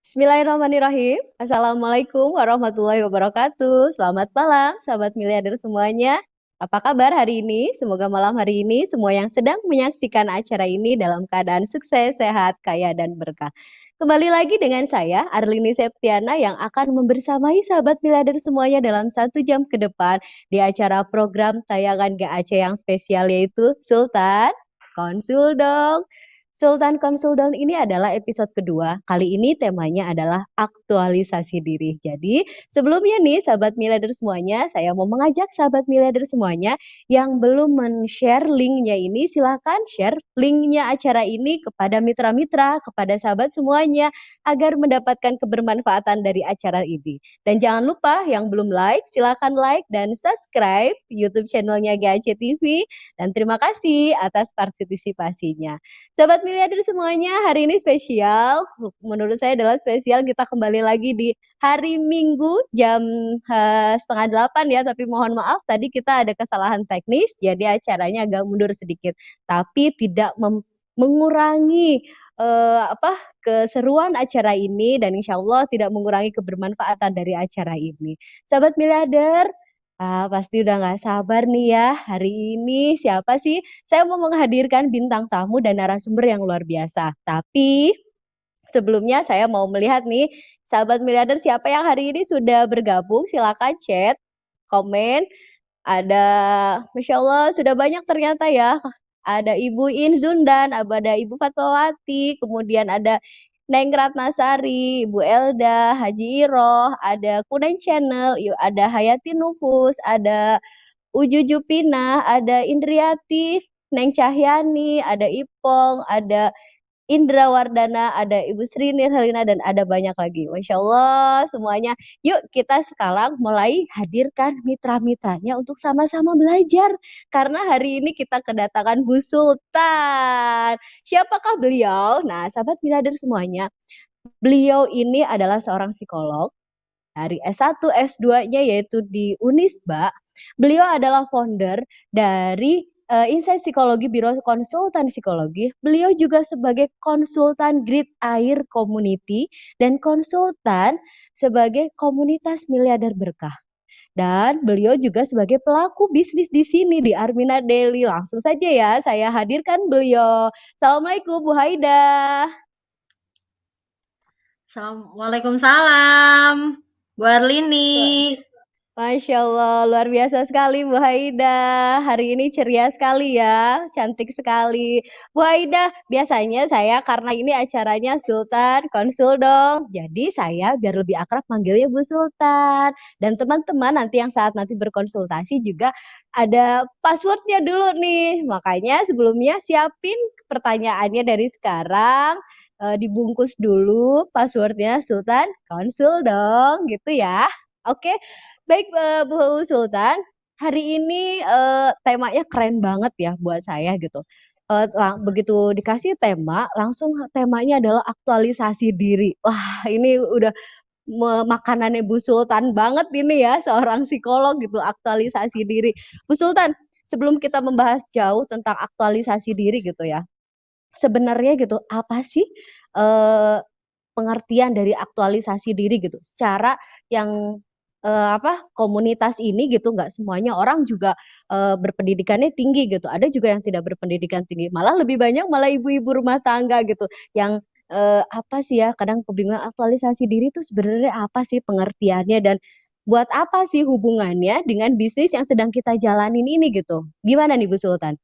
Bismillahirrahmanirrahim. Assalamualaikum warahmatullahi wabarakatuh. Selamat malam, sahabat miliarder semuanya. Apa kabar hari ini? Semoga malam hari ini semua yang sedang menyaksikan acara ini dalam keadaan sukses, sehat, kaya, dan berkah. Kembali lagi dengan saya, Arlini Septiana, yang akan membersamai sahabat miliarder semuanya dalam 1 jam ke depan di acara program tayangan GAC yang spesial, yaitu Sultan Konsul Dong. Sultan Konsul ini adalah episode kedua. Kali ini temanya adalah aktualisasi diri. Jadi sebelumnya nih sahabat miliarder semuanya, saya mau mengajak sahabat miliarder semuanya yang belum men-share linknya ini, silakan share linknya acara ini kepada mitra-mitra, kepada sahabat semuanya, agar mendapatkan kebermanfaatan dari acara ini. Dan jangan lupa yang belum like, silakan like dan subscribe YouTube channelnya GAC TV. Dan terima kasih atas partisipasinya. Sahabat miliarder semuanya, hari ini spesial. Menurut saya adalah spesial. Kita kembali lagi di hari Minggu jam setengah 8 ya. Tapi mohon maaf tadi kita ada kesalahan teknis, jadi acaranya agak mundur sedikit. Tapi tidak mengurangi keseruan acara ini, dan insya Allah tidak mengurangi kebermanfaatan dari acara ini. Sahabat miliarder, pasti udah nggak sabar nih ya. Hari ini siapa sih? Saya mau menghadirkan bintang tamu dan narasumber yang luar biasa. Tapi sebelumnya saya mau melihat nih, sahabat miliarder siapa yang hari ini sudah bergabung. Silakan chat, komen. Ada, Masya Allah, sudah banyak ternyata ya. Ada Ibu Inzundan, ada Ibu Fatmawati, kemudian ada Neng Ratnasari, Ibu Elda, Haji Iroh, ada Kunen Channel, ada Hayati Nufus, ada Uju Jupina, ada Indriati, Neng Cahyani, ada Ipong, ada Indra Wardana, ada Ibu Sri Nirhalina, dan ada banyak lagi. Masya Allah semuanya. Yuk kita sekarang mulai hadirkan mitra-mitranya untuk sama-sama belajar. Karena hari ini kita kedatangan Bu Sultan. Siapakah beliau? Nah, sahabat miliarder semuanya, beliau ini adalah seorang psikolog dari S1, S2-nya yaitu di Unisba. Beliau adalah founder dari Insight Psikologi, Biro Konsultan Psikologi. Beliau juga sebagai konsultan Grid Air Community dan konsultan sebagai komunitas miliarder berkah. Dan beliau juga sebagai pelaku bisnis di sini di Armina Daily. Langsung saja ya, saya hadirkan beliau. Assalamualaikum Bu Haida. Waalaikumsalam, Bu Arlini. Masya Allah, luar biasa sekali Bu Haida. Hari ini ceria sekali ya, cantik sekali. Bu Haida, biasanya saya karena ini acaranya Sultan Konsul Dong. Jadi saya biar lebih akrab manggilnya Bu Sultan. Dan teman-teman nanti yang saat nanti berkonsultasi juga ada passwordnya dulu nih. Makanya sebelumnya siapin pertanyaannya dari sekarang. Dibungkus dulu passwordnya Sultan Konsul Dong, gitu ya. Oke, baik Bu Sultan, hari ini temanya keren banget ya buat saya gitu. Begitu dikasih tema, langsung temanya adalah aktualisasi diri. Wah, ini udah makanannya Bu Sultan banget ini ya, seorang psikolog gitu, aktualisasi diri. Bu Sultan, sebelum kita membahas jauh tentang aktualisasi diri gitu ya, sebenarnya gitu, apa sih pengertian dari aktualisasi diri gitu? Secara yang komunitas ini gitu, nggak semuanya orang juga berpendidikannya tinggi gitu. Ada juga yang tidak berpendidikan tinggi. Malah lebih banyak malah ibu-ibu rumah tangga gitu yang apa sih ya, kadang kebingungan aktualisasi diri itu sebenarnya apa sih pengertiannya, dan buat apa sih hubungannya dengan bisnis yang sedang kita jalanin ini gitu. Gimana nih Bu Sultan?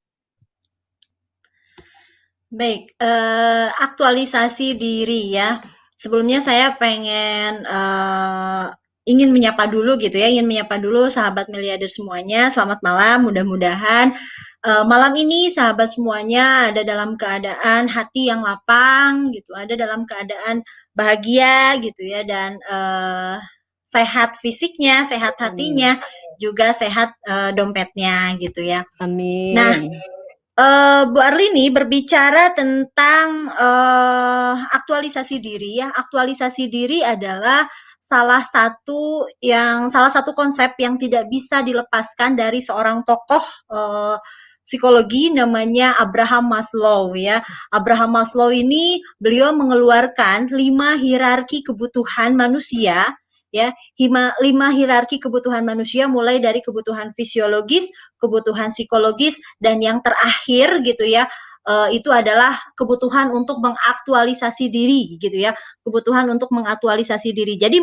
Baik, aktualisasi diri ya. Sebelumnya saya ingin menyapa dulu gitu ya, ingin menyapa dulu sahabat miliarder semuanya. Selamat malam, mudah-mudahan malam ini sahabat semuanya ada dalam keadaan hati yang lapang gitu, ada dalam keadaan bahagia gitu ya, dan sehat fisiknya, sehat hatinya, juga sehat dompetnya gitu ya. Amin. Nah, Bu Arlini berbicara tentang aktualisasi diri ya. Aktualisasi diri adalah salah satu konsep yang tidak bisa dilepaskan dari seorang tokoh psikologi namanya Abraham Maslow ya. Abraham Maslow ini beliau mengeluarkan 5 hierarki kebutuhan manusia ya, 5 hierarki kebutuhan manusia mulai dari kebutuhan fisiologis, kebutuhan psikologis dan yang terakhir gitu ya, itu adalah kebutuhan untuk mengaktualisasi diri gitu ya, kebutuhan untuk mengaktualisasi diri. Jadi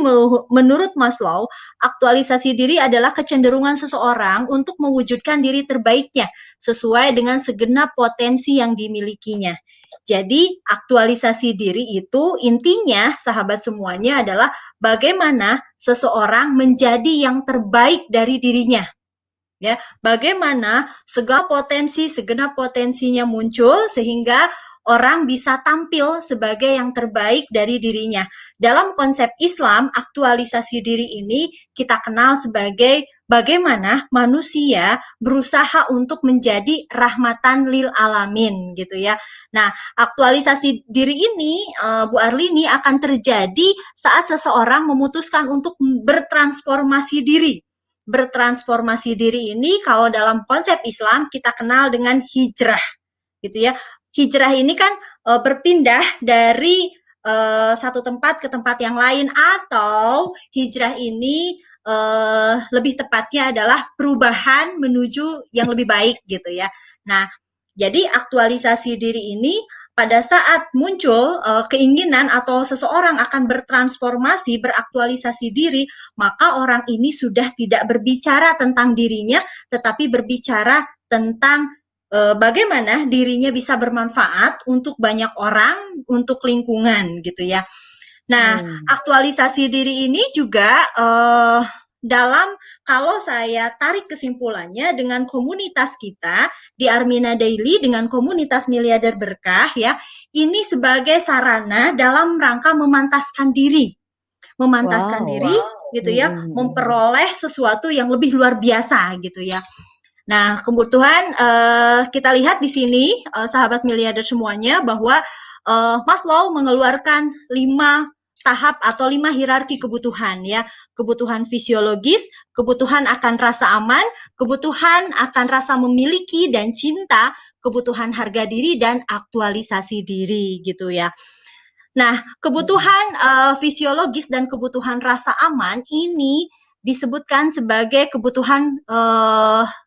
menurut Maslow, aktualisasi diri adalah kecenderungan seseorang untuk mewujudkan diri terbaiknya sesuai dengan segenap potensi yang dimilikinya. Jadi aktualisasi diri itu intinya sahabat semuanya adalah bagaimana seseorang menjadi yang terbaik dari dirinya. Ya, bagaimana segenap potensinya muncul sehingga orang bisa tampil sebagai yang terbaik dari dirinya. Dalam konsep Islam, aktualisasi diri ini kita kenal sebagai bagaimana manusia berusaha untuk menjadi rahmatan lil alamin gitu ya. Nah, aktualisasi diri ini Bu Arlini akan terjadi saat seseorang memutuskan untuk bertransformasi diri. Bertransformasi diri ini kalau dalam konsep Islam kita kenal dengan hijrah gitu ya. Hijrah ini kan berpindah dari satu tempat ke tempat yang lain, atau hijrah ini lebih tepatnya adalah perubahan menuju yang lebih baik gitu ya. Nah, jadi aktualisasi diri ini pada saat muncul keinginan atau seseorang akan bertransformasi, beraktualisasi diri, maka orang ini sudah tidak berbicara tentang dirinya, tetapi berbicara tentang bagaimana dirinya bisa bermanfaat untuk banyak orang, untuk lingkungan gitu ya. Nah, aktualisasi diri ini juga dalam kalau saya tarik kesimpulannya dengan komunitas kita di Armina Daily dengan komunitas miliarder berkah ya, ini sebagai sarana dalam rangka memantaskan diri gitu ya, memperoleh sesuatu yang lebih luar biasa gitu ya. Nah, kebutuhan kita lihat di sini sahabat miliarder semuanya bahwa Maslow mengeluarkan 5 tahap atau 5 hierarki kebutuhan ya. Kebutuhan fisiologis, kebutuhan akan rasa aman, kebutuhan akan rasa memiliki dan cinta, kebutuhan harga diri dan aktualisasi diri gitu ya. Nah, kebutuhan fisiologis dan kebutuhan rasa aman ini disebutkan sebagai kebutuhan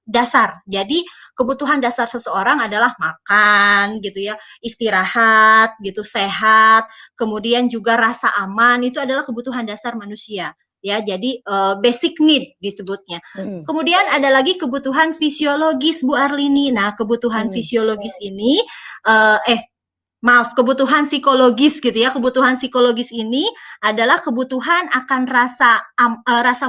dasar. Jadi kebutuhan dasar seseorang adalah makan gitu ya, istirahat gitu, sehat, kemudian juga rasa aman itu adalah kebutuhan dasar manusia. Ya, jadi basic need disebutnya. Kemudian ada lagi kebutuhan fisiologis Bu Arlini. Nah, kebutuhan fisiologis ini kebutuhan psikologis gitu ya. Kebutuhan psikologis ini adalah kebutuhan akan rasa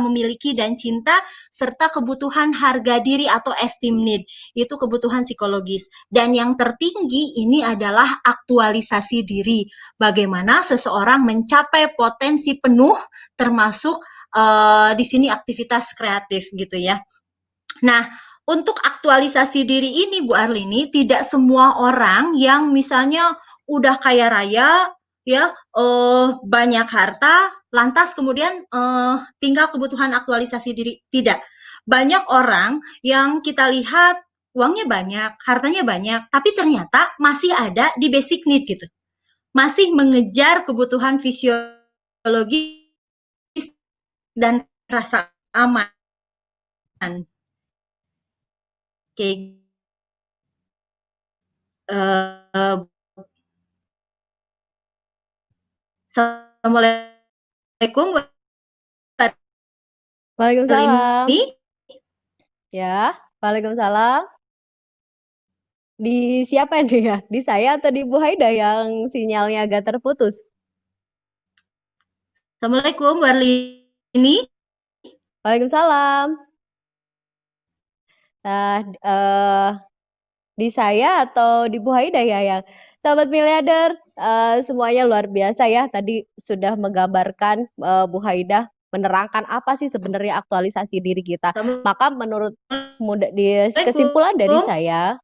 memiliki dan cinta serta kebutuhan harga diri atau esteem need. Itu kebutuhan psikologis. Dan yang tertinggi ini adalah aktualisasi diri. Bagaimana seseorang mencapai potensi penuh termasuk di sini aktivitas kreatif gitu ya. Nah, untuk aktualisasi diri ini Bu Arlini, tidak semua orang yang misalnya udah kaya raya ya, banyak harta, lantas kemudian tinggal kebutuhan aktualisasi diri, tidak. Banyak orang yang kita lihat uangnya banyak, hartanya banyak, tapi ternyata masih ada di basic need gitu. Masih mengejar kebutuhan fisiologis dan rasa aman. Kayak Assalamualaikum Waalaikumsalam. ini. Ya, waalaikumsalam. Di siapa nih ya? Di saya atau di Bu Haida yang sinyalnya agak terputus? Assalamualaikum Warlini. Waalaikumsalam. Nah, di saya atau di Bu Haida ya yang sahabat miliarder semuanya luar biasa ya. Tadi sudah menggambarkan Bu Haida menerangkan apa sih sebenarnya aktualisasi diri kita. Maka menurut kesimpulan dari saya,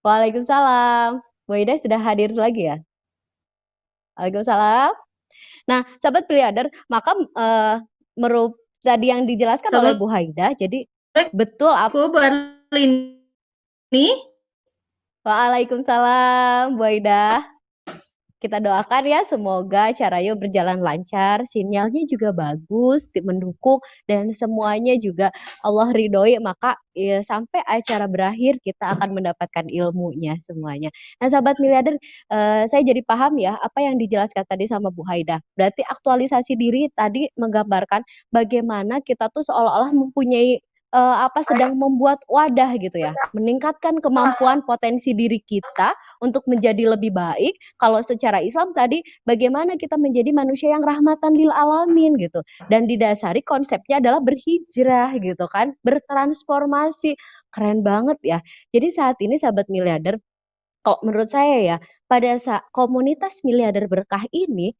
waalaikumsalam. Bu Haida sudah hadir lagi ya? Waalaikumsalam. Nah, sahabat miliarder, maka tadi yang dijelaskan oleh Bu Haida, jadi betul Bu Arlini. Nih, Waalaikumsalam, Bu Aida. Kita doakan ya semoga acaranya berjalan lancar, sinyalnya juga bagus, mendukung dan semuanya juga Allah ridhoi maka sampai acara berakhir kita akan mendapatkan ilmunya semuanya. Nah, sahabat miliarder, saya jadi paham ya apa yang dijelaskan tadi sama Bu Haida. Berarti aktualisasi diri tadi menggambarkan bagaimana kita tuh seolah-olah mempunyai sedang membuat wadah gitu ya, meningkatkan kemampuan potensi diri kita untuk menjadi lebih baik. Kalau secara Islam tadi bagaimana kita menjadi manusia yang rahmatan lil alamin gitu. Dan didasari konsepnya adalah berhijrah gitu kan, bertransformasi. Keren banget ya. Jadi saat ini sahabat miliarder, kok menurut saya ya, pada saat komunitas miliarder berkah ini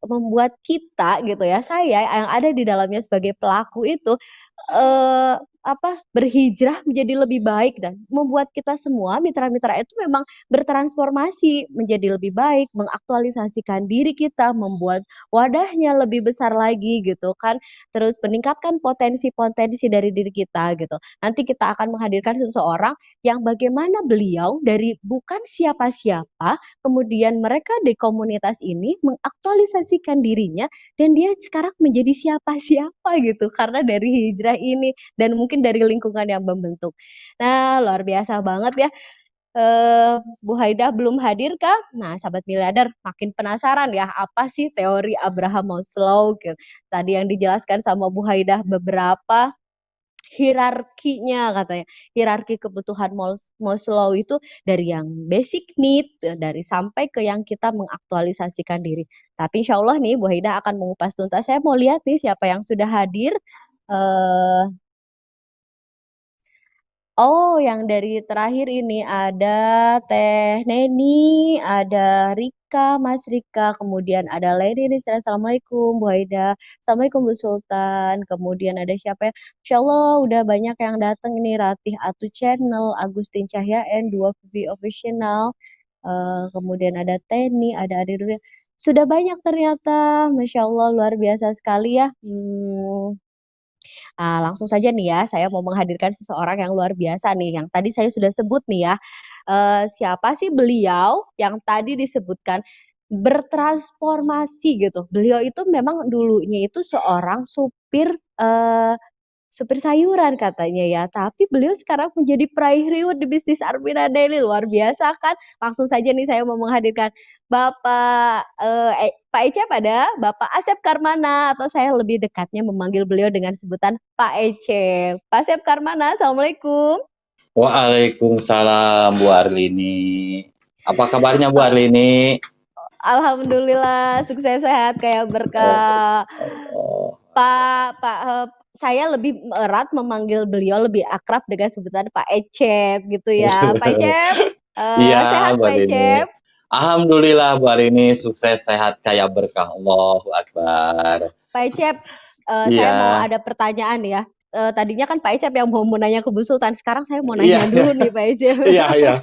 membuat kita gitu ya, saya yang ada di dalamnya sebagai pelaku itu berhijrah menjadi lebih baik dan membuat kita semua mitra-mitra itu memang bertransformasi menjadi lebih baik, mengaktualisasikan diri kita, membuat wadahnya lebih besar lagi gitu kan, terus meningkatkan potensi-potensi dari diri kita gitu. Nanti kita akan menghadirkan seseorang yang bagaimana beliau dari bukan siapa-siapa, kemudian mereka di komunitas ini mengaktualisasikan dirinya dan dia sekarang menjadi siapa-siapa gitu karena dari hijrah ini dan mungkin dari lingkungan yang membentuk. Nah, luar biasa banget ya. Bu Haida belum hadir kah? Nah, sahabat miliarder makin penasaran ya apa sih teori Abraham Maslow gitu. Tadi yang dijelaskan sama Bu Haida beberapa hierarkinya katanya. Hierarki kebutuhan Maslow itu dari yang basic need, dari sampai ke yang kita mengaktualisasikan diri. Tapi insya Allah nih Bu Haida akan mengupas tuntas. Saya mau lihat nih siapa yang sudah hadir. Eh, Oh, yang dari terakhir ini ada Teh Neni, ada Rika, Mas Rika, kemudian ada Lady Rizal. Assalamualaikum, Bu Haida. Assalamualaikum, Bu Sultan. Kemudian ada siapa ya? Insya Allah udah banyak yang datang ini. Ratih Atu Channel, Agustin Cahyaen, Dua Vivi Official. Kemudian ada Teni, ada Adi Duri. Sudah banyak ternyata. Masya Allah, luar biasa sekali ya. Langsung saja nih ya, saya mau menghadirkan seseorang yang luar biasa nih, yang tadi saya sudah sebut nih ya. Siapa sih beliau yang tadi disebutkan bertransformasi gitu. Beliau itu memang dulunya itu seorang eh, supir sayuran katanya ya, tapi beliau sekarang menjadi peraih reward di bisnis Armina Daily, luar biasa kan? Langsung saja nih saya mau menghadirkan Pak Ece pada Bapak Asep Karmana atau saya lebih dekatnya memanggil beliau dengan sebutan Pak Ece. Pak Asep Karmana, Assalamualaikum. Waalaikumsalam Bu Arlini. Apa kabarnya Bu Arlini? Alhamdulillah sukses sehat kayak berkah. Oh, Saya lebih erat memanggil beliau lebih akrab dengan sebutan Pak Ecep gitu ya. Pak Ecep, iya sehat Bu Pak Arlini. Ecep. Alhamdulillah Bu Arlini sukses sehat kaya berkah. Allahu Akbar. Pak Ecep, saya mau Iya, ada pertanyaan ya. Tadinya kan Pak Ecep yang mau nanya ke Bu Sultan, sekarang saya mau iya, nanya dulu nih Pak Ecep. iya, iya.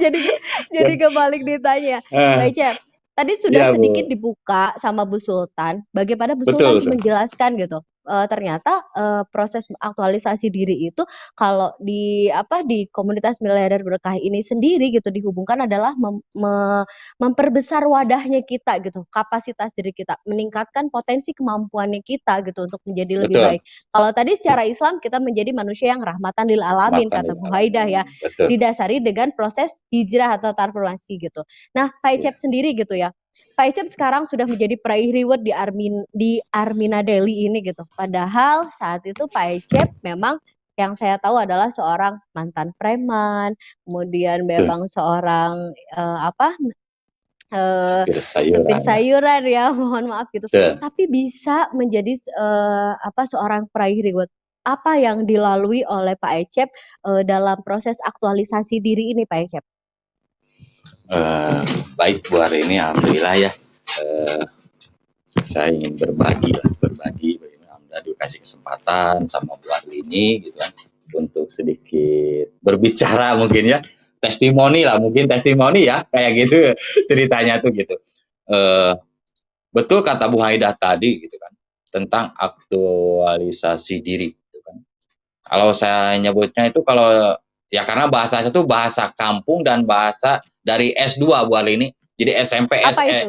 jadi jadi kebalik ditanya. Pak Ecep, tadi sudah Iya sedikit Bu, dibuka sama Bu Sultan, bagaimana Bu betul Sultan betul. menjelaskan gitu. Ternyata proses aktualisasi diri itu kalau di komunitas miliarder berkah ini sendiri gitu dihubungkan adalah memperbesar wadahnya kita gitu, kapasitas diri kita, meningkatkan potensi kemampuannya kita gitu untuk menjadi lebih Betul. baik. Kalau tadi secara Islam kita menjadi manusia yang rahmatan lil alamin Rahmatan kata lil Bu Haidah ya, alamin. Betul. didasari dengan proses hijrah atau transformasi gitu. Nah, Pak Iya. Icep sendiri gitu ya. Pak Icep sekarang sudah menjadi peraih reward di Armina Daily ini gitu. Padahal saat itu Pak Icep memang yang saya tahu adalah seorang mantan preman, kemudian Betul. memang seorang Supir supir sayuran ya. sayuran ya, mohon maaf gitu. Betul. Tapi bisa menjadi seorang peraih reward. Apa yang dilalui oleh Pak Ecep dalam proses aktualisasi diri ini, Pak Ecep? Baik Bu Arlini, alhamdulillah ya. Eh, saya ingin berbagi bagaimana dikasih kesempatan sama Bu Arlini gitu kan untuk sedikit berbicara mungkin ya, testimoni ya kayak gitu ceritanya tuh gitu. Betul kata Bu Haidah tadi gitu kan tentang aktualisasi diri gitu kan. Kalau saya nyebutnya itu kalau ya karena bahasa itu bahasa kampung dan bahasa dari S2 Bu Arlini. Jadi SMP, Apa itu?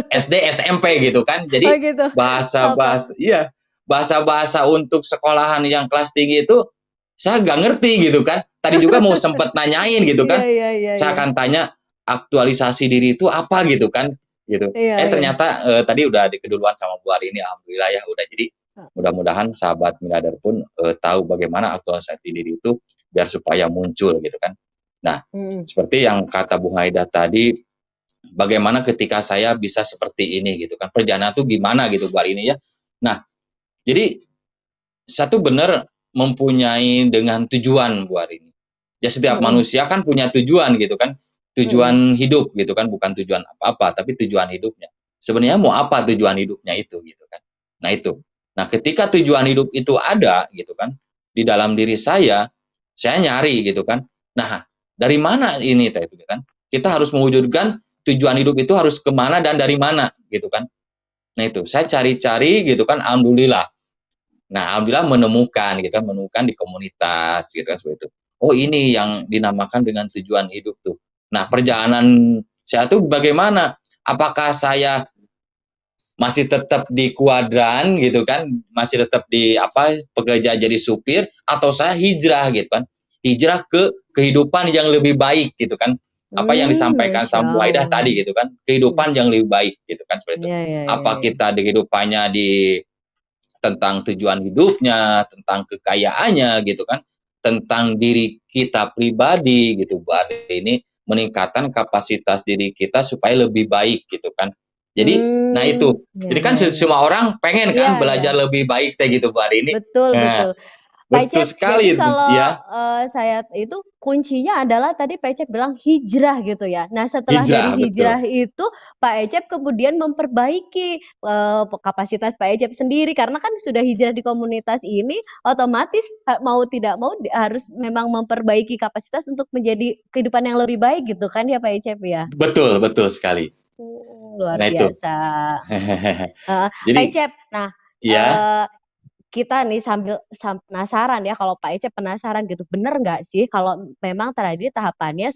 SD, SMP gitu kan. Oh Jadi gitu. Apa? bahasa-bahasa iya, bahasa-bahasa untuk sekolahan yang kelas tinggi itu saya nggak ngerti gitu kan. Tadi juga mau sempet nanyain gitu Iya kan. iya iya Saya iya. akan tanya aktualisasi diri itu apa gitu kan gitu. Iya iya. Ternyata tadi udah dikeduluan sama Bu Arlini, alhamdulillah ya udah. Jadi mudah-mudahan sahabat miliarder pun tahu bagaimana aktualisasi diri itu biar supaya muncul gitu kan. Nah, Mhm. seperti yang kata Bu Haida tadi, bagaimana ketika saya bisa seperti ini gitu kan. Perjalanan tuh gimana gitu Bu ini ya. Nah, jadi satu benar mempunyai dengan tujuan Bu ini. Ya setiap Mhm. manusia kan punya tujuan gitu kan. Mhm. Tujuan hidup gitu kan, bukan tujuan apa-apa, tapi tujuan hidupnya. Sebenarnya mau apa tujuan hidupnya itu gitu kan. Nah itu. Nah ketika tujuan hidup itu ada gitu kan, di dalam diri saya nyari gitu kan. Nah dari mana ini gitu kan? Kita harus mewujudkan tujuan hidup itu harus kemana dan dari mana gitu kan. Nah itu saya cari-cari gitu kan, alhamdulillah. Nah, alhamdulillah menemukan gitu kan, menemukan di komunitas gitu kan seperti itu. Oh, ini yang dinamakan dengan tujuan hidup tuh. Nah, perjalanan saya tuh bagaimana? Apakah saya masih tetap di kuadran gitu kan, masih tetap di apa pekerja jadi supir atau saya hijrah gitu kan. Hijrah ke kehidupan yang lebih baik gitu kan. Apa yang disampaikan Masya sama Bu Aidah Allah. tadi gitu kan, Mhm. kehidupan yang lebih baik gitu kan seperti itu. Iya iya iya Apa iya. kita di kehidupannya di tentang tujuan hidupnya, tentang kekayaannya gitu kan, tentang diri kita pribadi gitu, berarti ini meningkatkan kapasitas diri kita supaya lebih baik gitu kan. Jadi, nah itu, Iya jadi kan iya iya. semua orang pengen Iya kan iya. belajar lebih baik teh gitu Bu hari ini. Betul Nah, betul. Pak betul Icep, jadi sekali kalau, ya, saya itu kuncinya adalah tadi Pak Icep bilang hijrah gitu ya. Nah setelah dari hijrah hijrah betul. itu Pak Icep kemudian memperbaiki, kapasitas Pak Icep sendiri karena kan sudah hijrah di komunitas ini otomatis mau tidak mau harus memang memperbaiki kapasitas untuk menjadi kehidupan yang lebih baik gitu kan ya Pak Icep ya? Betul, betul sekali. Luar Nah itu. biasa. Heeh, Pak Jadi, Icep, nah, ya, eee, kita nih sambil penasaran ya kalau Pak Icep penasaran gitu, bener nggak sih kalau memang tadi tahapannya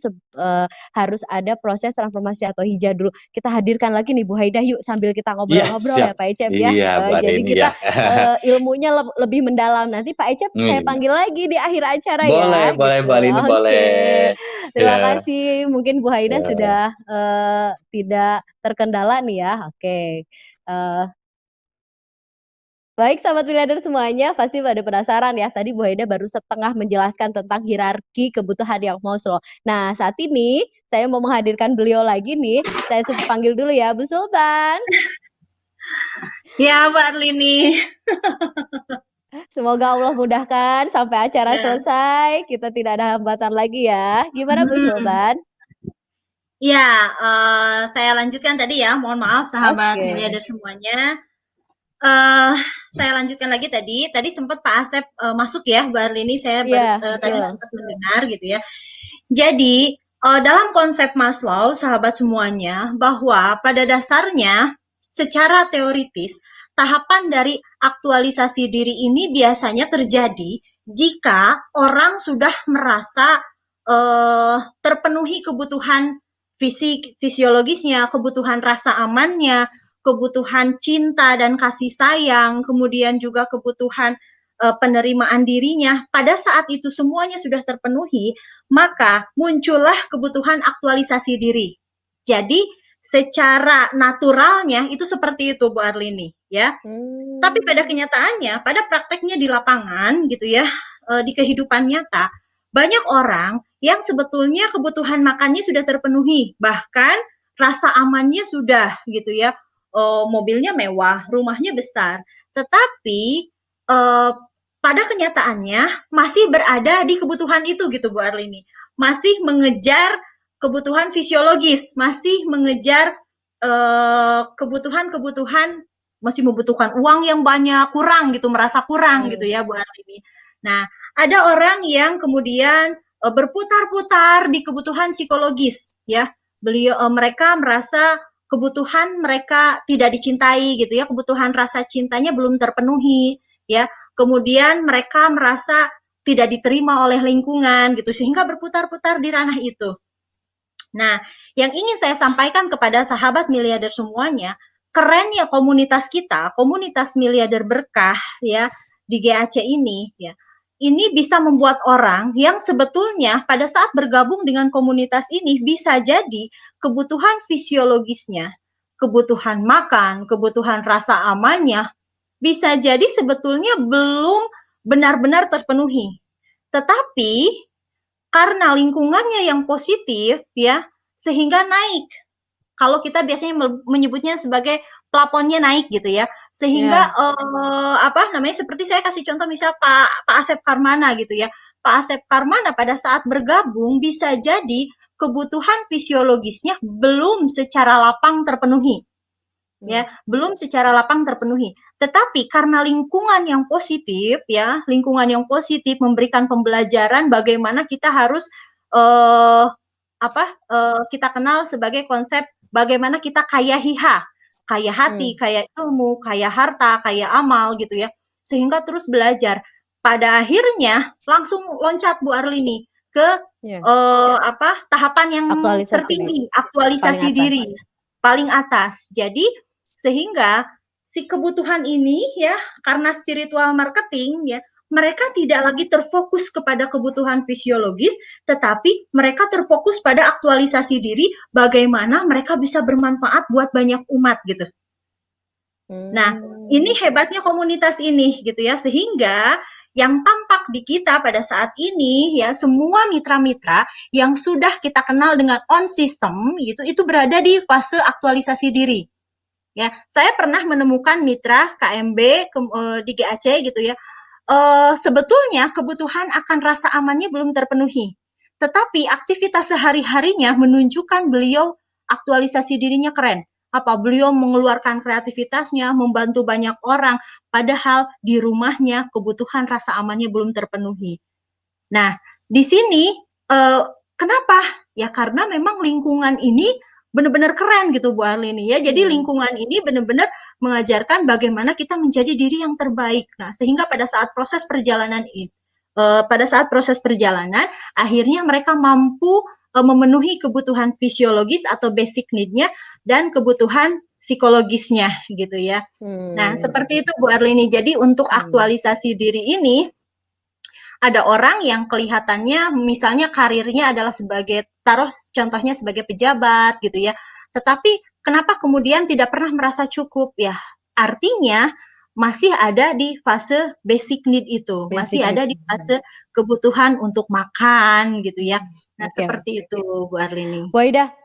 harus ada proses transformasi atau hijrah dulu. Kita hadirkan lagi nih Bu Haidah yuk sambil kita iya ngobrol-ngobrol siap. ya Pak Icep ya, Iya Bu hari jadi ini ya. kita, ilmunya lebih mendalam. Nanti Pak Icep saya Iya. panggil lagi di akhir acara Boleh, ya boleh gitu. Bu Arini, Oke, boleh. terima Ya, kasih mungkin Bu Haidah ya. sudah, tidak terkendala nih ya, oke. Eee, baik sahabat Miliarder semuanya, pasti pada penasaran ya, tadi Bu Haida baru setengah menjelaskan tentang hierarki kebutuhan yang loh. Nah, saat ini saya mau menghadirkan beliau lagi nih, saya panggil dulu ya, Bu Sultan. Ya, Mbak Arlini. Semoga Allah mudahkan sampai acara Ya. selesai, kita tidak ada hambatan lagi ya. Gimana Bu Mhm. Sultan? Ya, saya lanjutkan tadi ya, mohon maaf sahabat Oke, miliarder semuanya. Eh, saya lanjutkan lagi tadi. Tadi sempat Pak Asep masuk ya, Mbak Arlini. Saya baru iya tadi betul. sempat mendengar gitu ya. Jadi dalam konsep Maslow, sahabat semuanya, bahwa pada dasarnya secara teoritis tahapan dari aktualisasi diri ini biasanya terjadi jika orang sudah merasa terpenuhi kebutuhan fisik, fisiologisnya, kebutuhan rasa amannya, kebutuhan cinta dan kasih sayang, kemudian juga kebutuhan penerimaan dirinya. Pada saat itu semuanya sudah terpenuhi, maka muncullah kebutuhan aktualisasi diri. Jadi secara naturalnya itu seperti itu Bu Arlini ya. Tapi pada Mmm, kenyataannya, pada prakteknya di lapangan gitu ya, di kehidupan nyata, banyak orang yang sebetulnya kebutuhan makannya sudah terpenuhi, bahkan rasa amannya sudah gitu ya, mobilnya mewah, rumahnya besar, tetapi pada kenyataannya masih berada di kebutuhan itu gitu Bu Arlini, masih mengejar kebutuhan fisiologis, masih mengejar kebutuhan-kebutuhan, masih membutuhkan uang yang banyak, kurang gitu, merasa kurang gitu mhm, ya Bu Arlini. Nah, ada orang yang kemudian berputar-putar di kebutuhan psikologis ya. Mereka merasa kebutuhan mereka tidak dicintai gitu ya, kebutuhan rasa cintanya belum terpenuhi ya. Kemudian mereka merasa tidak diterima oleh lingkungan gitu, sehingga berputar-putar di ranah itu. Nah, yang ingin saya sampaikan kepada sahabat miliarder semuanya, kerennya komunitas kita, komunitas miliarder berkah ya di GAC ini ya. Ini bisa membuat orang yang sebetulnya pada saat bergabung dengan komunitas ini bisa jadi kebutuhan fisiologisnya, kebutuhan makan, kebutuhan rasa amannya bisa jadi sebetulnya belum benar-benar terpenuhi. Tetapi karena lingkungannya yang positif ya, sehingga naik. Kalau kita biasanya menyebutnya sebagai plafonnya naik gitu ya, sehingga apa namanya, seperti saya kasih contoh misal Pak Asep Karmana gitu ya. Pak Asep Karmana pada saat bergabung bisa jadi kebutuhan fisiologisnya belum secara lapang terpenuhi. Ya, belum secara lapang terpenuhi. Tetapi karena lingkungan yang positif ya, lingkungan yang positif memberikan pembelajaran bagaimana kita harus kita kenal sebagai konsep bagaimana kita kaya hiha, kaya hati, kaya ilmu, kaya harta, kaya amal gitu ya. Sehingga terus belajar. Pada akhirnya langsung loncat Bu Arlini ke tahapan yang tertinggi, aktualisasi diri paling atas. Jadi sehingga si kebutuhan ini ya, karena spiritual marketing ya, mereka tidak lagi terfokus kepada kebutuhan fisiologis, tetapi mereka terfokus pada aktualisasi diri, bagaimana mereka bisa bermanfaat buat banyak umat gitu. Nah, ini hebatnya komunitas ini gitu ya, sehingga yang tampak di kita pada saat ini ya, semua mitra-mitra yang sudah kita kenal dengan on system gitu, itu berada di fase aktualisasi diri. Ya, saya pernah menemukan mitra KMB di GAC gitu ya. Sebetulnya kebutuhan akan rasa amannya belum terpenuhi. Tetapi aktivitas sehari-harinya menunjukkan beliau aktualisasi dirinya keren. Apa beliau mengeluarkan kreativitasnya, membantu banyak orang, padahal di rumahnya kebutuhan rasa amannya belum terpenuhi. Nah, di sini kenapa? Ya karena memang lingkungan ini benar-benar keren gitu Bu Arlini ya. Jadi lingkungan ini benar-benar mengajarkan bagaimana kita menjadi diri yang terbaik. Nah, sehingga pada saat proses perjalanan akhirnya mereka mampu memenuhi kebutuhan fisiologis atau basic need-nya dan kebutuhan psikologisnya gitu ya. Nah, seperti itu Bu Arlini. Jadi untuk aktualisasi diri ini ada orang yang kelihatannya misalnya karirnya adalah sebagai, taruh contohnya sebagai pejabat gitu ya, tetapi kenapa kemudian tidak pernah merasa cukup ya, artinya masih ada di fase basic need itu, masih ada di fase kebutuhan untuk makan gitu ya. Nah, seperti itu Bu Arlini. Bu Aida,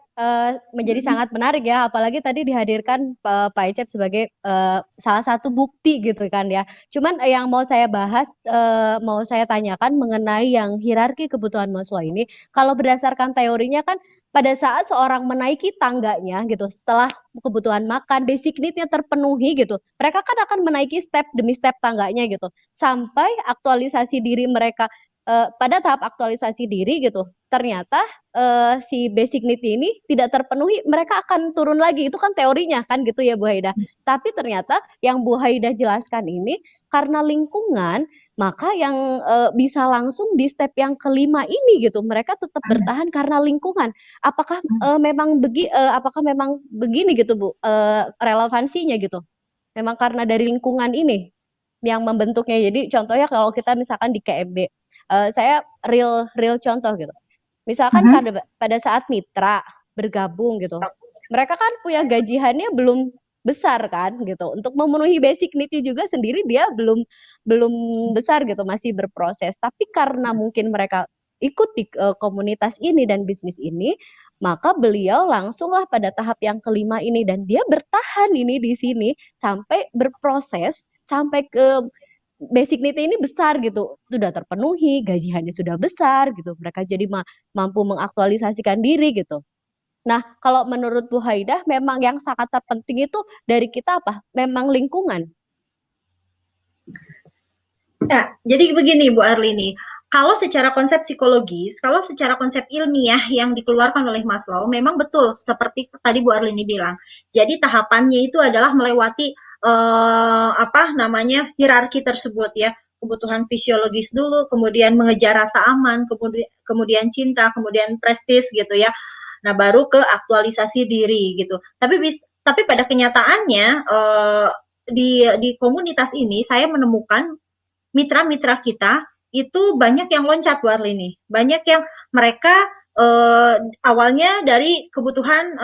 menjadi sangat menarik ya, apalagi tadi dihadirkan Pak Ecep sebagai salah satu bukti gitu kan ya. Cuman yang mau saya bahas, mau saya tanyakan mengenai yang hierarki kebutuhan Maslow ini, kalau berdasarkan teorinya kan pada saat seorang menaiki tangganya gitu, setelah kebutuhan makan, basic need-nya terpenuhi gitu, mereka kan akan menaiki step demi step tangganya gitu, sampai aktualisasi diri mereka, pada tahap aktualisasi diri gitu, ternyata si basic need ini tidak terpenuhi, mereka akan turun lagi. Itu kan teorinya kan gitu ya Bu Haida. Tapi ternyata yang Bu Haida jelaskan ini karena lingkungan, maka yang bisa langsung di step yang kelima ini gitu, mereka tetap bertahan karena lingkungan. Apakah memang begini gitu Bu, relevansinya gitu? Memang karena dari lingkungan ini yang membentuknya. Jadi contohnya kalau kita misalkan di KMB, saya real contoh gitu. Misalkan pada saat mitra bergabung gitu, mereka kan punya gajiannya belum besar kan gitu. Untuk memenuhi basic need juga sendiri dia belum besar gitu, masih berproses. Tapi karena mungkin mereka ikut di komunitas ini dan bisnis ini, maka beliau langsunglah pada tahap yang kelima ini dan dia bertahan ini di sini sampai berproses sampai ke basic need ini besar gitu, sudah terpenuhi, gajiannya sudah besar gitu, mereka jadi mampu mengaktualisasikan diri gitu. Nah, kalau menurut Bu Haidah memang yang sangat terpenting itu dari kita apa? Memang lingkungan. Nah, jadi begini Bu Arlini, kalau secara konsep psikologis, kalau secara konsep ilmiah yang dikeluarkan oleh Maslow, memang betul seperti tadi Bu Arlini bilang. Jadi tahapannya itu adalah melewati hierarki tersebut ya, kebutuhan fisiologis dulu, kemudian mengejar rasa aman, kemudian cinta, kemudian prestis gitu ya. Nah, baru ke aktualisasi diri gitu. Tapi pada kenyataannya di komunitas ini saya menemukan mitra-mitra kita itu banyak yang loncat, Bu Arlini. Banyak yang mereka awalnya dari kebutuhan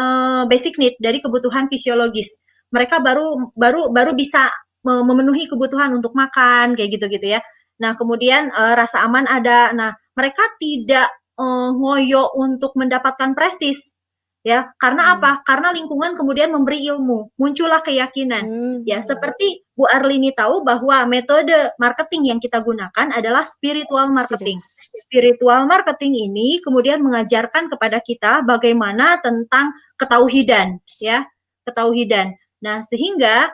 basic need, dari kebutuhan fisiologis. Mereka baru bisa memenuhi kebutuhan untuk makan kayak gitu-gitu ya. Nah, kemudian rasa aman ada. Nah, mereka tidak ngoyo untuk mendapatkan prestis. Ya, karena apa? Karena lingkungan kemudian memberi ilmu, muncullah keyakinan. Ya, seperti Bu Arlini tahu bahwa metode marketing yang kita gunakan adalah spiritual marketing. Spiritual marketing ini kemudian mengajarkan kepada kita bagaimana tentang ketauhidan, ya, ketauhidan. Nah, sehingga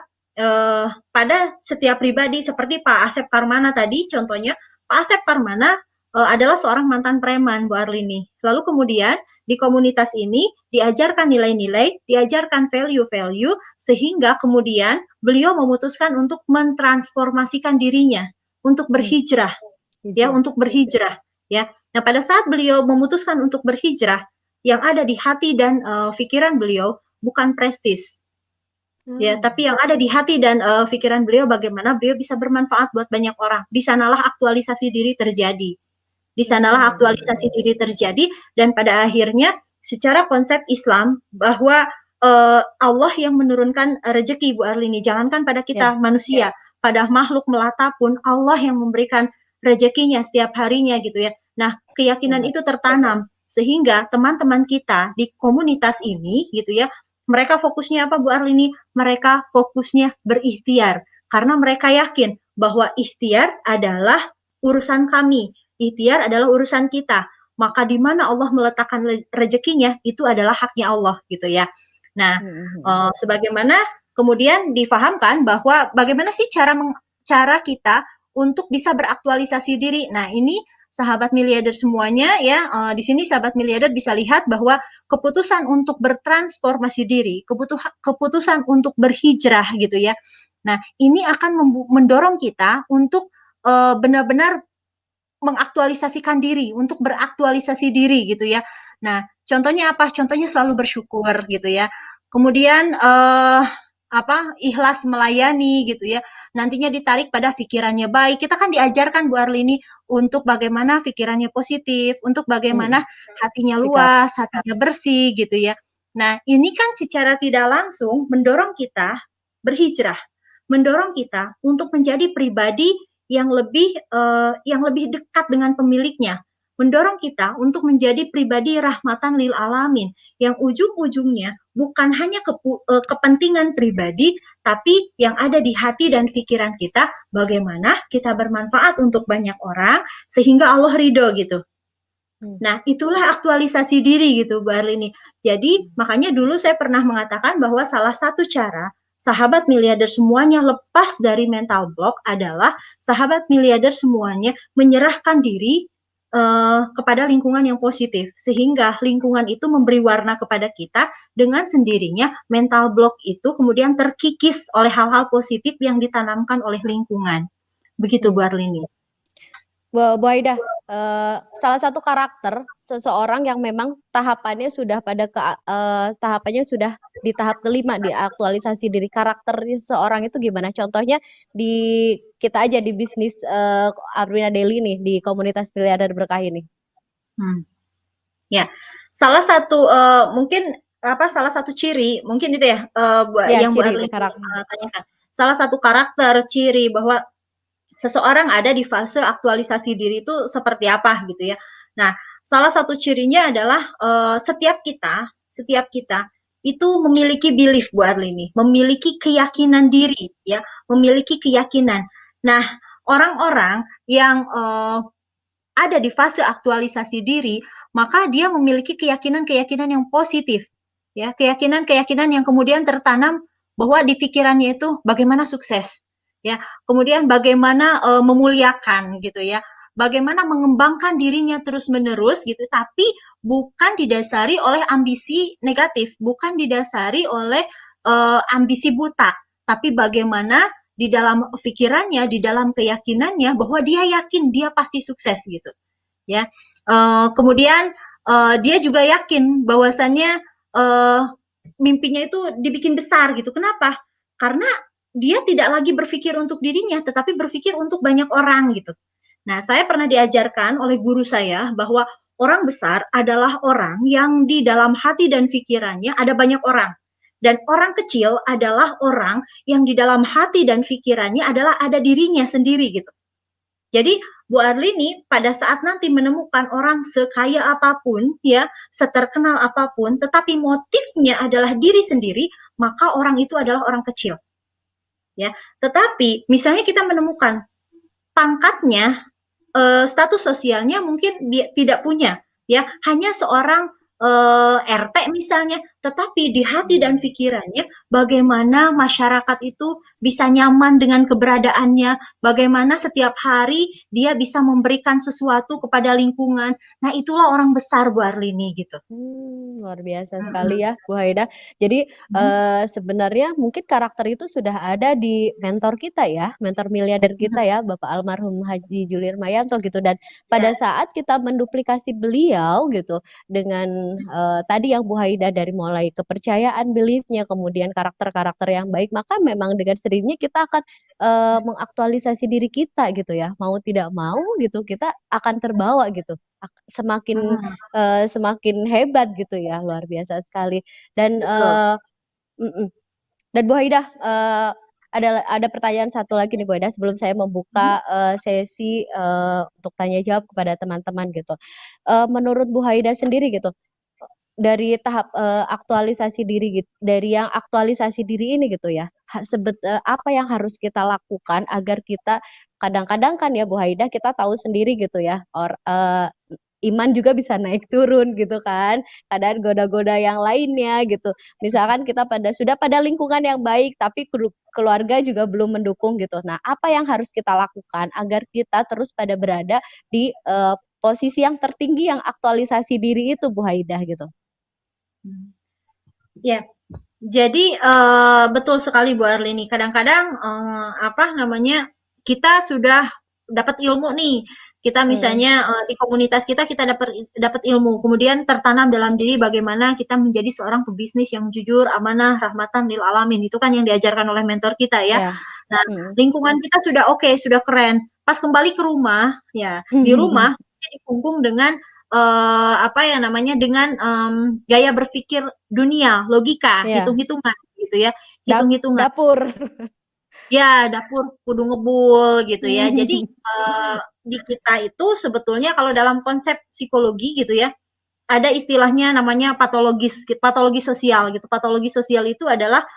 pada setiap pribadi seperti Pak Asep Karmana tadi, contohnya Pak Asep Karmana adalah seorang mantan preman, Bu Arlini. Lalu kemudian di komunitas ini diajarkan nilai-nilai, diajarkan value-value, sehingga kemudian beliau memutuskan untuk mentransformasikan dirinya, untuk berhijrah, ya, untuk berhijrah, ya. Nah, pada saat beliau memutuskan untuk berhijrah, yang ada di hati dan pikiran beliau bukan prestis, ya, tapi yang ada di hati dan pikiran beliau bagaimana beliau bisa bermanfaat buat banyak orang. Di sanalah aktualisasi diri terjadi. Di sanalah aktualisasi diri terjadi, dan pada akhirnya secara konsep Islam bahwa Allah yang menurunkan rezeki, Bu Arlini, jangankan pada kita manusia, pada makhluk melata pun Allah yang memberikan rezekinya setiap harinya gitu ya. Nah, keyakinan itu tertanam sehingga teman-teman kita di komunitas ini gitu ya, mereka fokusnya apa, Bu Arlini? Mereka fokusnya berikhtiar karena mereka yakin bahwa ikhtiar adalah urusan kami. Ikhtiar adalah urusan kita. Maka di mana Allah meletakkan rezekinya, itu adalah haknya Allah gitu ya. Nah, sebagaimana kemudian difahamkan bahwa bagaimana sih cara kita untuk bisa beraktualisasi diri. Nah, ini sahabat miliarder semuanya ya, di sini sahabat miliarder bisa lihat bahwa keputusan untuk bertransformasi diri, keputusan untuk berhijrah gitu ya. Nah, ini akan mendorong kita untuk benar-benar mengaktualisasikan diri, untuk beraktualisasi diri gitu ya. Nah, contohnya apa? Contohnya selalu bersyukur gitu ya. Kemudian ikhlas melayani gitu ya. Nantinya ditarik pada pikirannya baik. Kita kan diajarkan, Bu Arlini, untuk bagaimana pikirannya positif, untuk bagaimana hatinya luas, hatinya bersih gitu ya. Nah, ini kan secara tidak langsung mendorong kita berhijrah, mendorong kita untuk menjadi pribadi yang lebih dekat dengan pemiliknya, mendorong kita untuk menjadi pribadi rahmatan lil alamin, yang ujung-ujungnya bukan hanya kepentingan pribadi, tapi yang ada di hati dan pikiran kita, bagaimana kita bermanfaat untuk banyak orang, sehingga Allah ridho gitu. Nah, itulah aktualisasi diri gitu, Bu Arlini. Jadi, makanya dulu saya pernah mengatakan bahwa salah satu cara sahabat miliarder semuanya lepas dari mental block adalah sahabat miliarder semuanya menyerahkan diri kepada lingkungan yang positif, sehingga lingkungan itu memberi warna kepada kita. Dengan sendirinya mental block itu kemudian terkikis oleh hal-hal positif yang ditanamkan oleh lingkungan. Begitu, Bu Arlini. Bu Aida, salah satu karakter seseorang yang memang tahapannya sudah di tahap kelima di aktualisasi diri, karakter seseorang itu gimana? Contohnya di kita aja di bisnis Arwina Daily nih, di komunitas miliarder berkah ini. Ya, salah satu salah satu ciri mungkin itu ya, yang Bu Arlini tanyakan. Salah satu karakter ciri bahwa seseorang ada di fase aktualisasi diri itu seperti apa gitu ya. Nah, salah satu cirinya adalah setiap kita itu memiliki belief, Bu Arlini, memiliki keyakinan diri ya, memiliki keyakinan. Nah, orang-orang yang ada di fase aktualisasi diri, maka dia memiliki keyakinan-keyakinan yang positif ya, keyakinan-keyakinan yang kemudian tertanam bahwa di pikirannya itu bagaimana sukses. Ya, kemudian bagaimana memuliakan gitu ya, bagaimana mengembangkan dirinya terus-menerus gitu, tapi bukan didasari oleh ambisi negatif, bukan didasari oleh ambisi buta, tapi bagaimana di dalam pikirannya, di dalam keyakinannya bahwa dia yakin dia pasti sukses gitu. Ya, kemudian dia juga yakin bahwasannya mimpinya itu dibikin besar gitu. Kenapa? Karena dia tidak lagi berpikir untuk dirinya, tetapi berpikir untuk banyak orang gitu. Nah, saya pernah diajarkan oleh guru saya bahwa orang besar adalah orang yang di dalam hati dan pikirannya ada banyak orang. Dan orang kecil adalah orang yang di dalam hati dan pikirannya adalah ada dirinya sendiri gitu. Jadi Bu Arlini pada saat nanti menemukan orang sekaya apapun, ya, seterkenal apapun, tetapi motifnya adalah diri sendiri, maka orang itu adalah orang kecil. Ya, tetapi misalnya kita menemukan pangkatnya, status sosialnya mungkin tidak punya, ya, hanya seorang RT misalnya, tetapi di hati dan pikirannya bagaimana masyarakat itu bisa nyaman dengan keberadaannya, bagaimana setiap hari dia bisa memberikan sesuatu kepada lingkungan. Nah, itulah orang besar Bu Arlini gitu. Luar biasa sekali ya Bu Haida. Jadi sebenarnya mungkin karakter itu sudah ada di mentor kita ya, mentor miliarder kita ya, Bapak almarhum Haji Julier Mayanto gitu. Dan pada saat kita menduplikasi beliau gitu dengan tadi yang Bu Haida dari mulai kepercayaan, beliefnya, kemudian karakter-karakter yang baik, maka memang dengan sendirinya kita akan mengaktualisasi diri kita gitu ya, mau tidak mau gitu kita akan terbawa gitu, semakin semakin hebat gitu ya, luar biasa sekali. Dan dan Bu Haida, ada pertanyaan satu lagi nih Bu Haida sebelum saya membuka sesi untuk tanya jawab kepada teman-teman gitu. Menurut Bu Haida sendiri gitu, dari tahap aktualisasi diri gitu, dari yang aktualisasi diri ini gitu ya, apa yang harus kita lakukan agar kita, kadang-kadang kan ya Bu Haida kita tahu sendiri gitu ya, iman juga bisa naik turun gitu kan, kadang goda-goda yang lainnya gitu. Misalkan kita sudah pada lingkungan yang baik tapi keluarga juga belum mendukung gitu. Nah, apa yang harus kita lakukan agar kita terus pada berada di posisi yang tertinggi yang aktualisasi diri itu Bu Haidah gitu? Ya, jadi betul sekali Bu Arlini. Kadang-kadang kita sudah dapat ilmu nih. Kita misalnya di komunitas kita dapat ilmu, kemudian tertanam dalam diri bagaimana kita menjadi seorang pebisnis yang jujur, amanah, rahmatan lil alamin. Itu kan yang diajarkan oleh mentor kita ya. Nah, lingkungan kita sudah oke, sudah keren. Pas kembali ke rumah, ya di rumah kita dipunggung dengan dengan gaya berpikir dunia, logika, hitung-hitungan gitu ya, hitung-hitungan. Dapur. Ya, dapur kudu ngebul gitu ya. Jadi di kita itu sebetulnya kalau dalam konsep psikologi gitu ya, ada istilahnya namanya patologi sosial gitu. Patologi sosial itu adalah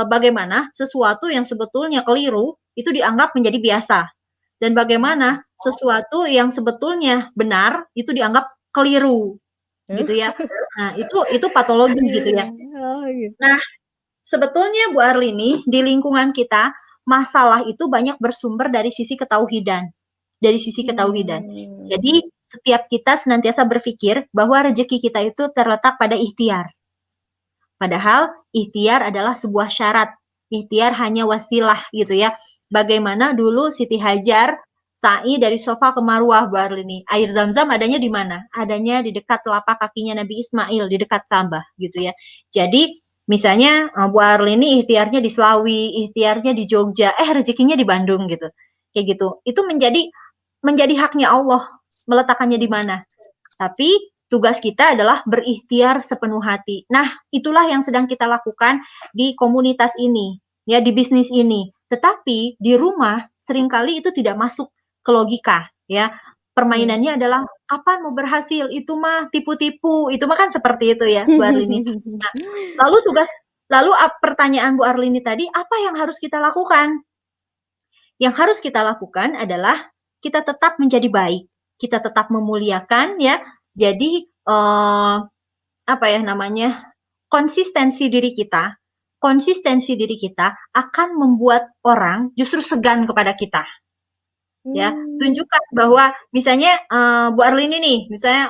bagaimana sesuatu yang sebetulnya keliru itu dianggap menjadi biasa. Dan bagaimana sesuatu yang sebetulnya benar itu dianggap keliru gitu ya. Nah, itu patologi gitu ya. Nah, sebetulnya Bu Arlini di lingkungan kita masalah itu banyak bersumber dari sisi ketauhidan. Dari sisi ketauhidan. Jadi setiap kita senantiasa berpikir bahwa rezeki kita itu terletak pada ikhtiar. Padahal ikhtiar adalah sebuah syarat. Ikhtiar hanya wasilah gitu ya. Bagaimana dulu Siti Hajar sa'i dari Sofa ke Marwah Bu Arlini. Air Zam-Zam adanya di mana? Adanya di dekat telapak kakinya Nabi Ismail, di dekat Ka'bah gitu ya. Jadi misalnya Bu Arlini ikhtiarnya di Slawi, ikhtiarnya di Jogja, rezekinya di Bandung gitu. Kayak gitu. Itu menjadi haknya Allah meletakkannya di mana. Tapi tugas kita adalah berikhtiar sepenuh hati. Nah, itulah yang sedang kita lakukan di komunitas ini, ya di bisnis ini. Tetapi di rumah seringkali itu tidak masuk ke logika, ya. Permainannya adalah kapan mau berhasil, itu mah tipu-tipu, itu mah kan seperti itu ya Bu Arlini. Nah, lalu pertanyaan Bu Arlini tadi, apa yang harus kita lakukan? Yang harus kita lakukan adalah kita tetap menjadi baik, kita tetap memuliakan ya. Jadi konsistensi diri kita akan membuat orang justru segan kepada kita. Ya, tunjukkan bahwa misalnya Bu Arlini nih, misalnya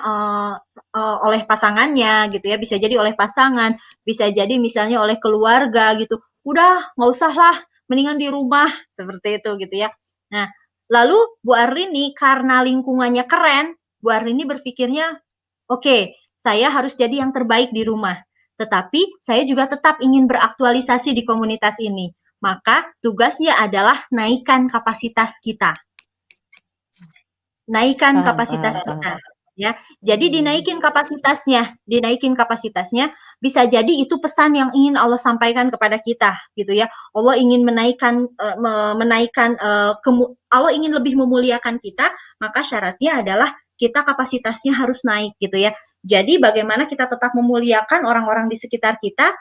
oleh pasangannya gitu ya, bisa jadi oleh pasangan, bisa jadi misalnya oleh keluarga gitu. Udah, nggak usah lah mendingan di rumah, seperti itu gitu ya. Nah, lalu Bu Arlini karena lingkungannya keren, Bu Arlini berpikirnya, oke, saya harus jadi yang terbaik di rumah. Tetapi saya juga tetap ingin beraktualisasi di komunitas ini. Maka tugasnya adalah naikkan kapasitas kita. Naikkan Paham, kapasitas paham, kita. paham. Ya, jadi dinaikin kapasitasnya, bisa jadi itu pesan yang ingin Allah sampaikan kepada kita, gitu ya. Allah ingin menaikkan, Allah ingin lebih memuliakan kita, maka syaratnya adalah kita kapasitasnya harus naik, gitu ya. Jadi bagaimana kita tetap memuliakan orang-orang di sekitar kita,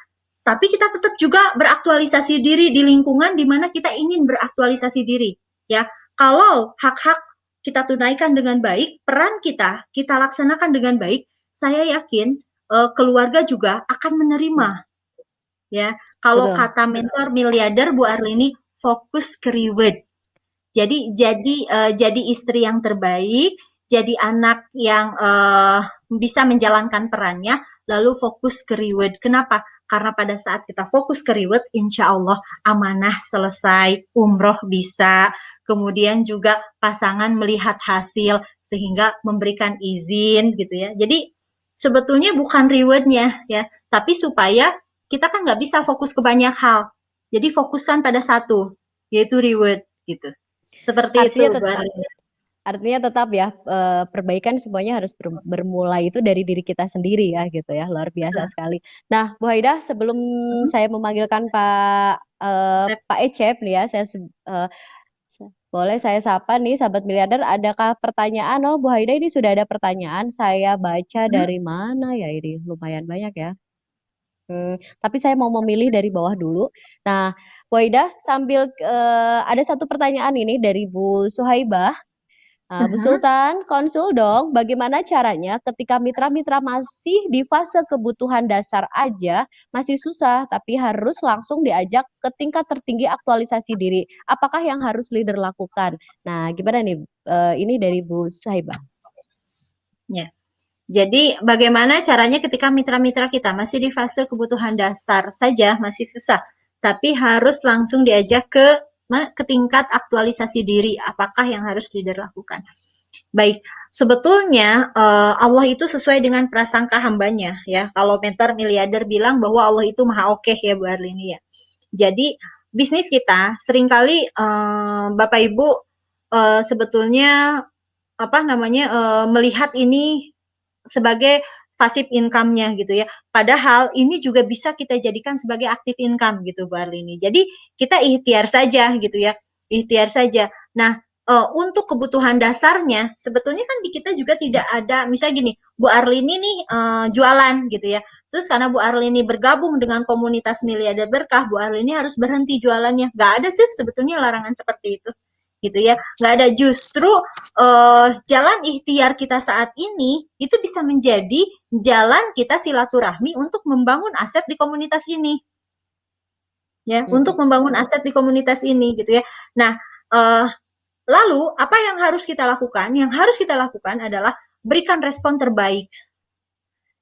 tapi kita tetap juga beraktualisasi diri di lingkungan di mana kita ingin beraktualisasi diri, ya. Kalau hak-hak kita tunaikan dengan baik, peran kita laksanakan dengan baik, saya yakin keluarga juga akan menerima. Ya, kalau Betul. kata mentor miliarder Bu Arlini, fokus ke reward. Jadi istri yang terbaik, jadi anak yang bisa menjalankan perannya, lalu fokus ke reward. Kenapa? Karena pada saat kita fokus ke reward, insya Allah amanah selesai, umroh bisa, kemudian juga pasangan melihat hasil sehingga memberikan izin gitu ya. Jadi sebetulnya bukan rewardnya ya, tapi supaya kita kan nggak bisa fokus ke banyak hal. Jadi fokuskan pada satu, yaitu reward gitu. Seperti itu, Artinya Bu tetap, Arlini. artinya tetap ya, perbaikan semuanya harus bermulai itu dari diri kita sendiri ya gitu ya, luar biasa Betul. sekali. Nah, Bu Haidah, sebelum saya memanggilkan Pak Ecep nih ya, boleh saya sapa nih sahabat miliarder, adakah pertanyaan? Oh, Bu Haida ini sudah ada pertanyaan, saya baca dari mana ya ini, lumayan banyak ya. Tapi saya mau memilih dari bawah dulu. Nah, Bu Haida, sambil ada satu pertanyaan ini dari Bu Suhaibah. Bu Sultan, konsul dong, bagaimana caranya ketika mitra-mitra masih di fase kebutuhan dasar aja, masih susah, tapi harus langsung diajak ke tingkat tertinggi aktualisasi diri. Apakah yang harus leader lakukan? Nah, gimana nih? Ini dari Bu Saibah. Ya. Jadi bagaimana caranya ketika mitra-mitra kita masih di fase kebutuhan dasar saja, masih susah, tapi harus langsung diajak ke tingkat aktualisasi diri. Apakah yang harus leader lakukan? Baik, sebetulnya Allah itu sesuai dengan prasangka hambanya ya. Kalau mentor miliarder bilang bahwa Allah itu maha oke ya Bu Arlini ya. Jadi bisnis kita seringkali Bapak Ibu sebetulnya melihat ini sebagai passive income-nya gitu ya. Padahal ini juga bisa kita jadikan sebagai active income gitu Bu Arlini. Jadi kita ikhtiar saja gitu ya. Ikhtiar saja. Nah, untuk kebutuhan dasarnya sebetulnya kan di kita juga tidak ada, misalnya gini, Bu Arlini nih jualan gitu ya. Terus karena Bu Arlini bergabung dengan komunitas miliarder berkah, Bu Arlini harus berhenti jualannya. Nggak ada sih sebetulnya larangan seperti itu gitu ya. Nggak ada, justru jalan ikhtiar kita saat ini itu bisa menjadi jalan kita silaturahmi untuk membangun aset di komunitas ini. Ya, untuk membangun aset di komunitas ini gitu ya. Nah, lalu apa yang harus kita lakukan? Yang harus kita lakukan adalah berikan respon terbaik.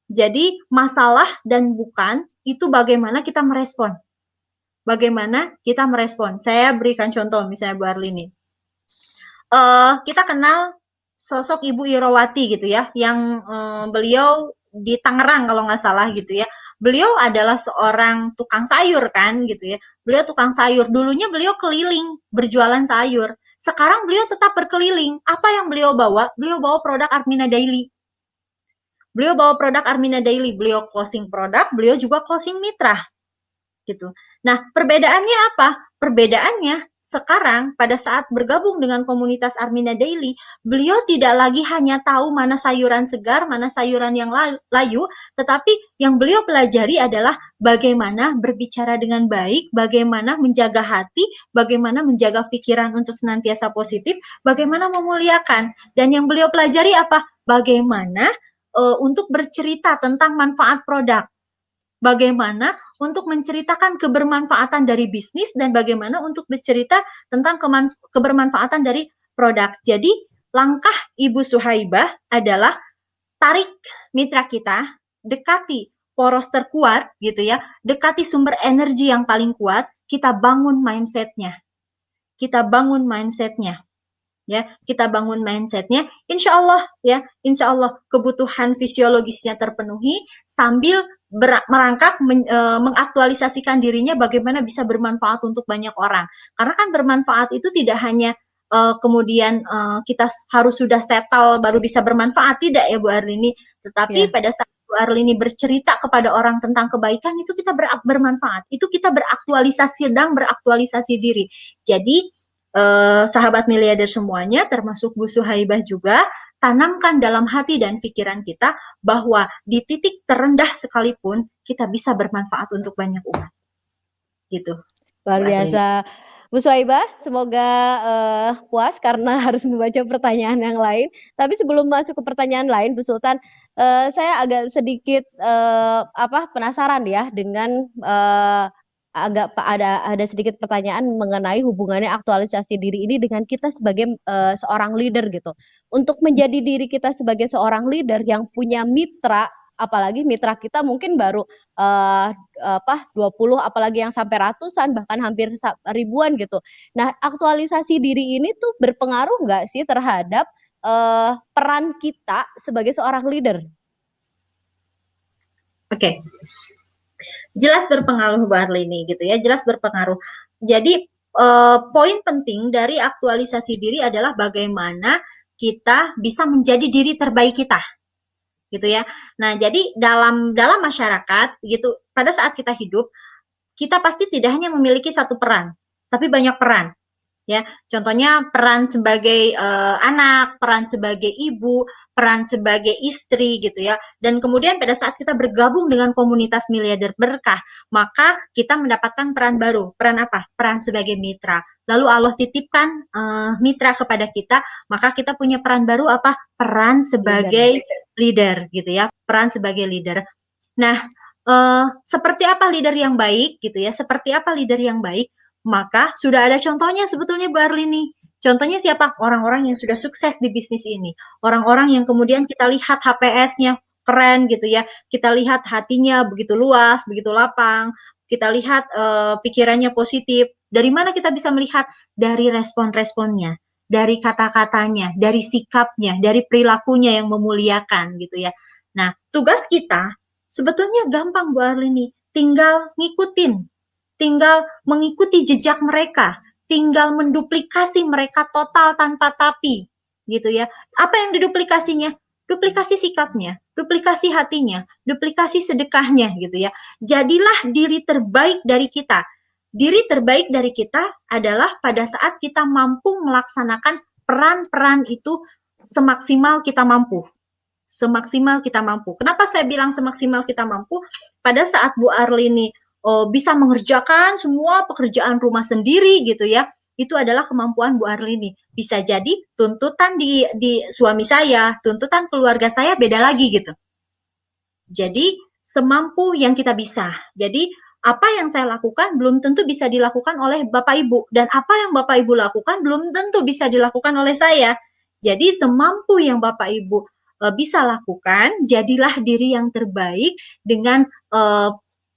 Jadi masalah dan bukan itu bagaimana kita merespon. Bagaimana kita merespon. Saya berikan contoh misalnya Bu Arlini. Kita kenal sosok Ibu Irawati gitu ya, yang beliau di Tangerang kalau nggak salah gitu ya. Beliau adalah seorang tukang sayur kan gitu ya. Beliau tukang sayur. Dulunya beliau keliling berjualan sayur. Sekarang beliau tetap berkeliling. Apa yang beliau bawa? Beliau bawa produk Armina Daily. Beliau bawa produk Armina Daily. Beliau closing produk, beliau juga closing mitra. Gitu. Nah, perbedaannya apa? Perbedaannya sekarang pada saat bergabung dengan komunitas Armina Daily, beliau tidak lagi hanya tahu mana sayuran segar, mana sayuran yang layu, tetapi yang beliau pelajari adalah bagaimana berbicara dengan baik, bagaimana menjaga hati, bagaimana menjaga pikiran untuk senantiasa positif, bagaimana memuliakan. Dan yang beliau pelajari apa? Bagaimana untuk bercerita tentang manfaat produk. Bagaimana untuk menceritakan kebermanfaatan dari bisnis dan bagaimana untuk bercerita tentang kebermanfaatan dari produk. Jadi langkah Ibu Suhaibah adalah tarik mitra kita, dekati poros terkuat gitu ya, dekati sumber energi yang paling kuat, kita bangun mindsetnya. Kita bangun mindsetnya. Ya, kita bangun mindsetnya, insya Allah ya, insya Allah kebutuhan fisiologisnya terpenuhi sambil merangkak mengaktualisasikan dirinya bagaimana bisa bermanfaat untuk banyak orang. Karena kan bermanfaat itu tidak hanya kemudian kita harus sudah settle baru bisa bermanfaat, tidak ya Bu Arlini, tetapi pada saat Bu Arlini bercerita kepada orang tentang kebaikan itu kita bermanfaat, itu kita sedang beraktualisasi diri. Jadi sahabat miliarder semuanya, termasuk Bu Suhaibah juga, tanamkan dalam hati dan pikiran kita bahwa di titik terendah sekalipun kita bisa bermanfaat untuk banyak umat. Gitu. Luar biasa. Bu Suhaibah, semoga puas karena harus membaca pertanyaan yang lain. Tapi sebelum masuk ke pertanyaan lain, Bu Sultan, saya agak sedikit penasaran ya dengan ada sedikit pertanyaan mengenai hubungannya aktualisasi diri ini dengan kita sebagai seorang leader gitu. Untuk menjadi diri kita sebagai seorang leader yang punya mitra, apalagi mitra kita mungkin baru 20, apalagi yang sampai ratusan, bahkan hampir ribuan gitu. Nah, aktualisasi diri ini tuh berpengaruh nggak sih terhadap peran kita sebagai seorang leader? Oke. Jelas berpengaruh Bu Arlini gitu ya, jelas berpengaruh. Jadi poin penting dari aktualisasi diri adalah bagaimana kita bisa menjadi diri terbaik kita, gitu ya. Nah, jadi dalam masyarakat gitu, pada saat kita hidup, kita pasti tidak hanya memiliki satu peran, tapi banyak peran. Ya, contohnya peran sebagai anak, peran sebagai ibu, peran sebagai istri gitu ya. Dan kemudian pada saat kita bergabung dengan komunitas miliarder berkah, maka kita mendapatkan peran baru. Peran apa? Peran sebagai mitra. Lalu Allah titipkan mitra kepada kita, maka kita punya peran baru apa? Peran sebagai leader gitu ya. Peran sebagai leader. Nah, seperti apa leader yang baik gitu ya? Seperti apa leader yang baik? Maka sudah ada contohnya sebetulnya Bu Arlini. Contohnya siapa? Orang-orang yang sudah sukses di bisnis ini. Orang-orang yang kemudian kita lihat HPS-nya keren gitu ya. Kita lihat hatinya begitu luas, begitu lapang. Kita lihat pikirannya positif. Dari mana kita bisa melihat? Dari respon-responnya, dari kata-katanya, dari sikapnya, dari perilakunya yang memuliakan gitu ya. Nah, tugas kita sebetulnya gampang Bu Arlini. Tinggal ngikutin, tinggal mengikuti jejak mereka, tinggal menduplikasi mereka total tanpa tapi, gitu ya. Apa yang diduplikasinya? Duplikasi sikapnya, duplikasi hatinya, duplikasi sedekahnya, gitu ya. Jadilah diri terbaik dari kita. Diri terbaik dari kita adalah pada saat kita mampu melaksanakan peran-peran itu semaksimal kita mampu. Semaksimal kita mampu. Kenapa saya bilang semaksimal kita mampu? Pada saat Bu Arlini bisa mengerjakan semua pekerjaan rumah sendiri gitu ya, itu adalah kemampuan Bu Arlini. Bisa jadi tuntutan di suami saya, tuntutan keluarga saya beda lagi gitu. Jadi semampu yang kita bisa. Jadi apa yang saya lakukan belum tentu bisa dilakukan oleh Bapak Ibu, dan apa yang Bapak Ibu lakukan belum tentu bisa dilakukan oleh saya. Jadi semampu yang Bapak Ibu bisa lakukan, jadilah diri yang terbaik dengan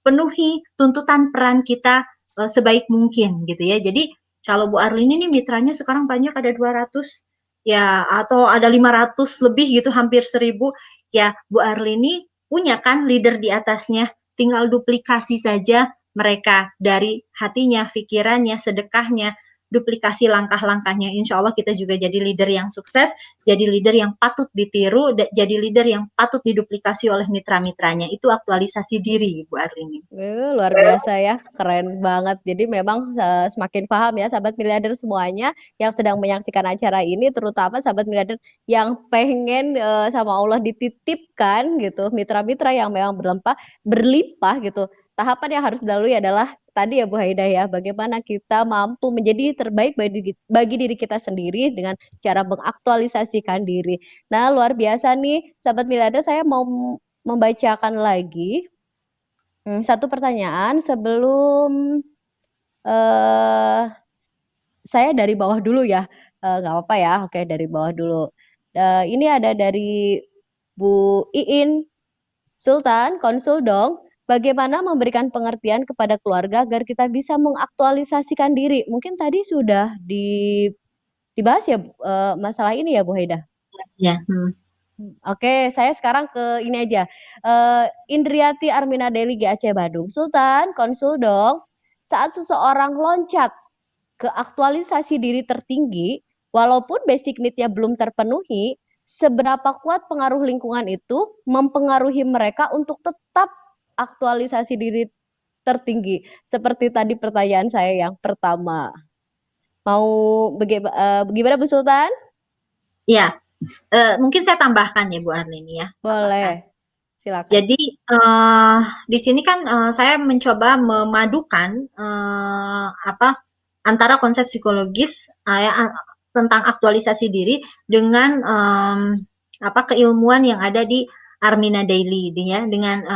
penuhi tuntutan peran kita sebaik mungkin gitu ya. Jadi kalau Bu Arlini ini mitranya sekarang banyak, ada 200 ya, atau ada 500 lebih gitu, hampir 1000 ya. Bu Arlini punya kan leader di atasnya, tinggal duplikasi saja mereka dari hatinya, pikirannya, sedekahnya, duplikasi langkah-langkahnya. Insya Allah kita juga jadi leader yang sukses, jadi leader yang patut ditiru, jadi leader yang patut diduplikasi oleh mitra-mitranya. Itu aktualisasi diri, Bu Arlini. Luar biasa ya, keren banget. Jadi memang semakin paham ya sahabat miliarder semuanya yang sedang menyaksikan acara ini, terutama sahabat miliarder yang pengen sama Allah dititipkan gitu, mitra-mitra yang memang berlimpah gitu. Tahapan yang harus dilalui adalah tadi ya Bu Haidah ya, bagaimana kita mampu menjadi terbaik bagi diri kita sendiri dengan cara mengaktualisasikan diri. Nah, luar biasa nih sahabat miliarder, saya mau membacakan lagi satu pertanyaan sebelum saya dari bawah dulu ya, nggak apa-apa ya, oke dari bawah dulu. Ini ada dari Bu Iin. Sultan, konsul dong. Bagaimana memberikan pengertian kepada keluarga agar kita bisa mengaktualisasikan diri? Mungkin tadi sudah dibahas ya masalah ini ya Bu Haida. Ya. Oke, saya sekarang ke ini aja. Indriati Armina Deli GAC Badung. Sultan, konsul dong. Saat seseorang loncat ke aktualisasi diri tertinggi, walaupun basic need-nya belum terpenuhi, seberapa kuat pengaruh lingkungan itu mempengaruhi mereka untuk tetap aktualisasi diri tertinggi? Seperti tadi pertanyaan saya yang pertama. Mau bagaimana Bu Sultan? Ya, mungkin saya tambahkan ya Bu Arlini ya. Boleh, silakan. Jadi di sini kan saya mencoba memadukan antara konsep psikologis tentang aktualisasi diri dengan keilmuan yang ada di Armina Daily, ya, dengan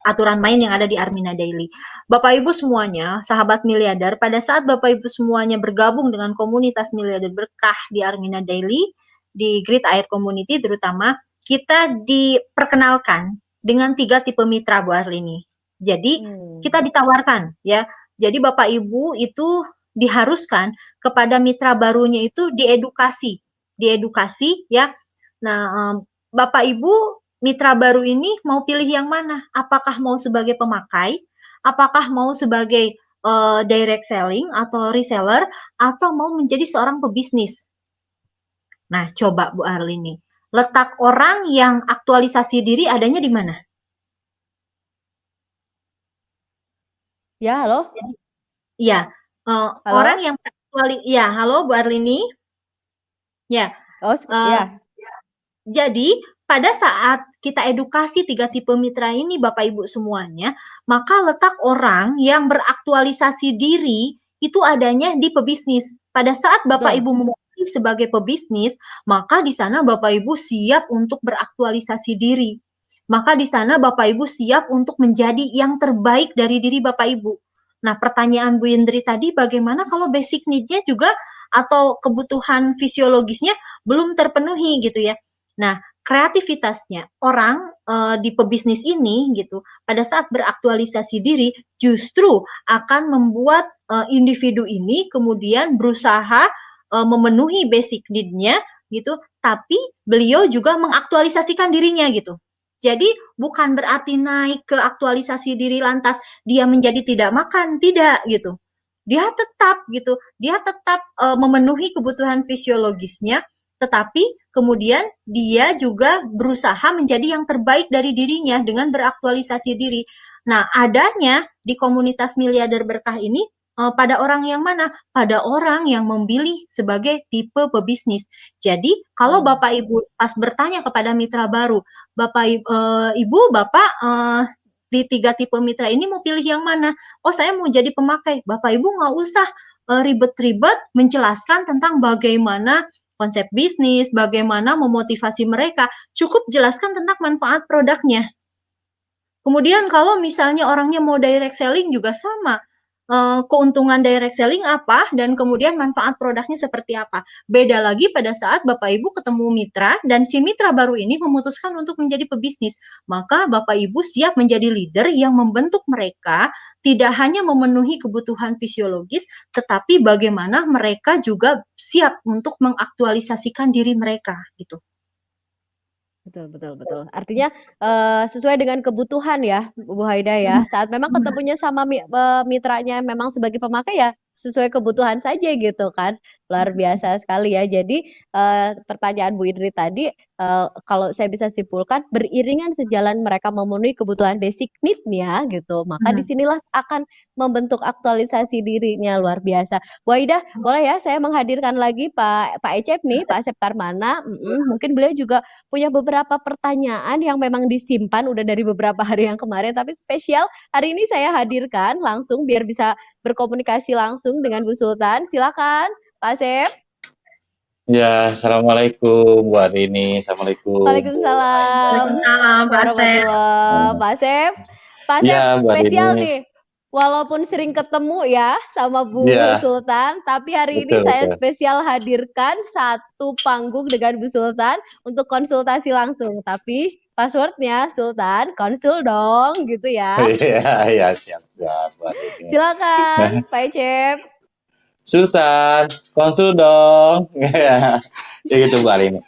aturan main yang ada di Armina Daily. Bapak Ibu semuanya, sahabat miliarder, pada saat Bapak Ibu semuanya bergabung dengan komunitas miliarder berkah di Armina Daily, di Grid Air Community terutama, kita diperkenalkan dengan 3 tipe mitra Bu Arlini. Jadi kita ditawarkan ya. Jadi Bapak Ibu itu diharuskan kepada mitra barunya itu diedukasi ya. Nah, Bapak Ibu mitra baru ini mau pilih yang mana? Apakah mau sebagai pemakai? Apakah mau sebagai direct selling atau reseller? Atau mau menjadi seorang pebisnis? Nah, coba Bu Arlini, letak orang yang aktualisasi diri adanya di mana? Ya, halo? Ya, orang yang ya, halo Bu Arlini? Ya. Ya. Jadi, pada saat kita edukasi 3 tipe mitra ini Bapak Ibu semuanya, maka letak orang yang beraktualisasi diri itu adanya di pebisnis. Pada saat Bapak Ibu memilih sebagai pebisnis, maka di sana Bapak Ibu siap untuk beraktualisasi diri. Maka di sana Bapak Ibu siap untuk menjadi yang terbaik dari diri Bapak Ibu. Nah, pertanyaan Bu Indri tadi, bagaimana kalau basic need-nya juga atau kebutuhan fisiologisnya belum terpenuhi gitu ya. Nah, kreativitasnya orang di pebisnis ini gitu, pada saat beraktualisasi diri justru akan membuat individu ini kemudian berusaha memenuhi basic need-nya gitu, tapi beliau juga mengaktualisasikan dirinya gitu. Jadi bukan berarti naik ke aktualisasi diri lantas dia menjadi tidak makan, tidak gitu. Dia tetap gitu, dia tetap memenuhi kebutuhan fisiologisnya, tetapi kemudian dia juga berusaha menjadi yang terbaik dari dirinya dengan beraktualisasi diri. Nah, adanya di komunitas miliarder berkah ini pada orang yang mana? Pada orang yang memilih sebagai tipe pebisnis. Jadi, kalau Bapak Ibu pas bertanya kepada mitra baru, Bapak Ibu, Bapak di 3 tipe mitra ini mau pilih yang mana? Oh, saya mau jadi pemakai. Bapak Ibu nggak usah ribet-ribet menjelaskan tentang bagaimana konsep bisnis, bagaimana memotivasi mereka, cukup jelaskan tentang manfaat produknya. Kemudian kalau misalnya orangnya mau direct selling juga sama, keuntungan direct selling apa dan kemudian manfaat produknya seperti apa. Beda lagi pada saat Bapak Ibu ketemu mitra dan si mitra baru ini memutuskan untuk menjadi pebisnis. Maka Bapak Ibu siap menjadi leader yang membentuk mereka tidak hanya memenuhi kebutuhan fisiologis, tetapi bagaimana mereka juga siap untuk mengaktualisasikan diri mereka gitu. Betul. Artinya sesuai dengan kebutuhan ya, Bu Haida ya. Saat memang ketemunya sama mitranya memang sebagai pemakai ya sesuai kebutuhan saja gitu kan. Luar biasa sekali ya. Jadi pertanyaan Bu Indri tadi kalau saya bisa simpulkan beriringan sejalan mereka memenuhi kebutuhan basic need-nya gitu. Maka disinilah akan membentuk aktualisasi dirinya luar biasa. Bu Haida, boleh ya saya menghadirkan lagi Pak Ecep nih, Pak Asep Karmana. Mungkin beliau juga punya beberapa pertanyaan yang memang disimpan udah dari beberapa hari yang kemarin, tapi spesial hari ini saya hadirkan langsung biar bisa berkomunikasi langsung dengan Bu Sultan. Silakan, Pak Asep. Ya, assalamualaikum Bu Arini, assalamualaikum. Waalaikumsalam, Pak Asep. Pak Asep, Ya, Bu spesial Arini. nih. Walaupun sering ketemu ya sama Bu Iya, Sultan, tapi hari ini betul saya betul. spesial hadirkan satu panggung dengan Bu Sultan untuk konsultasi langsung. Tapi passwordnya Sultan, konsul dong gitu ya. Iya, iya, siap-siap buat ini. Silakan, Pak Ecep. Sultan, konsul dong. Ya, ya gitu Bu Alina.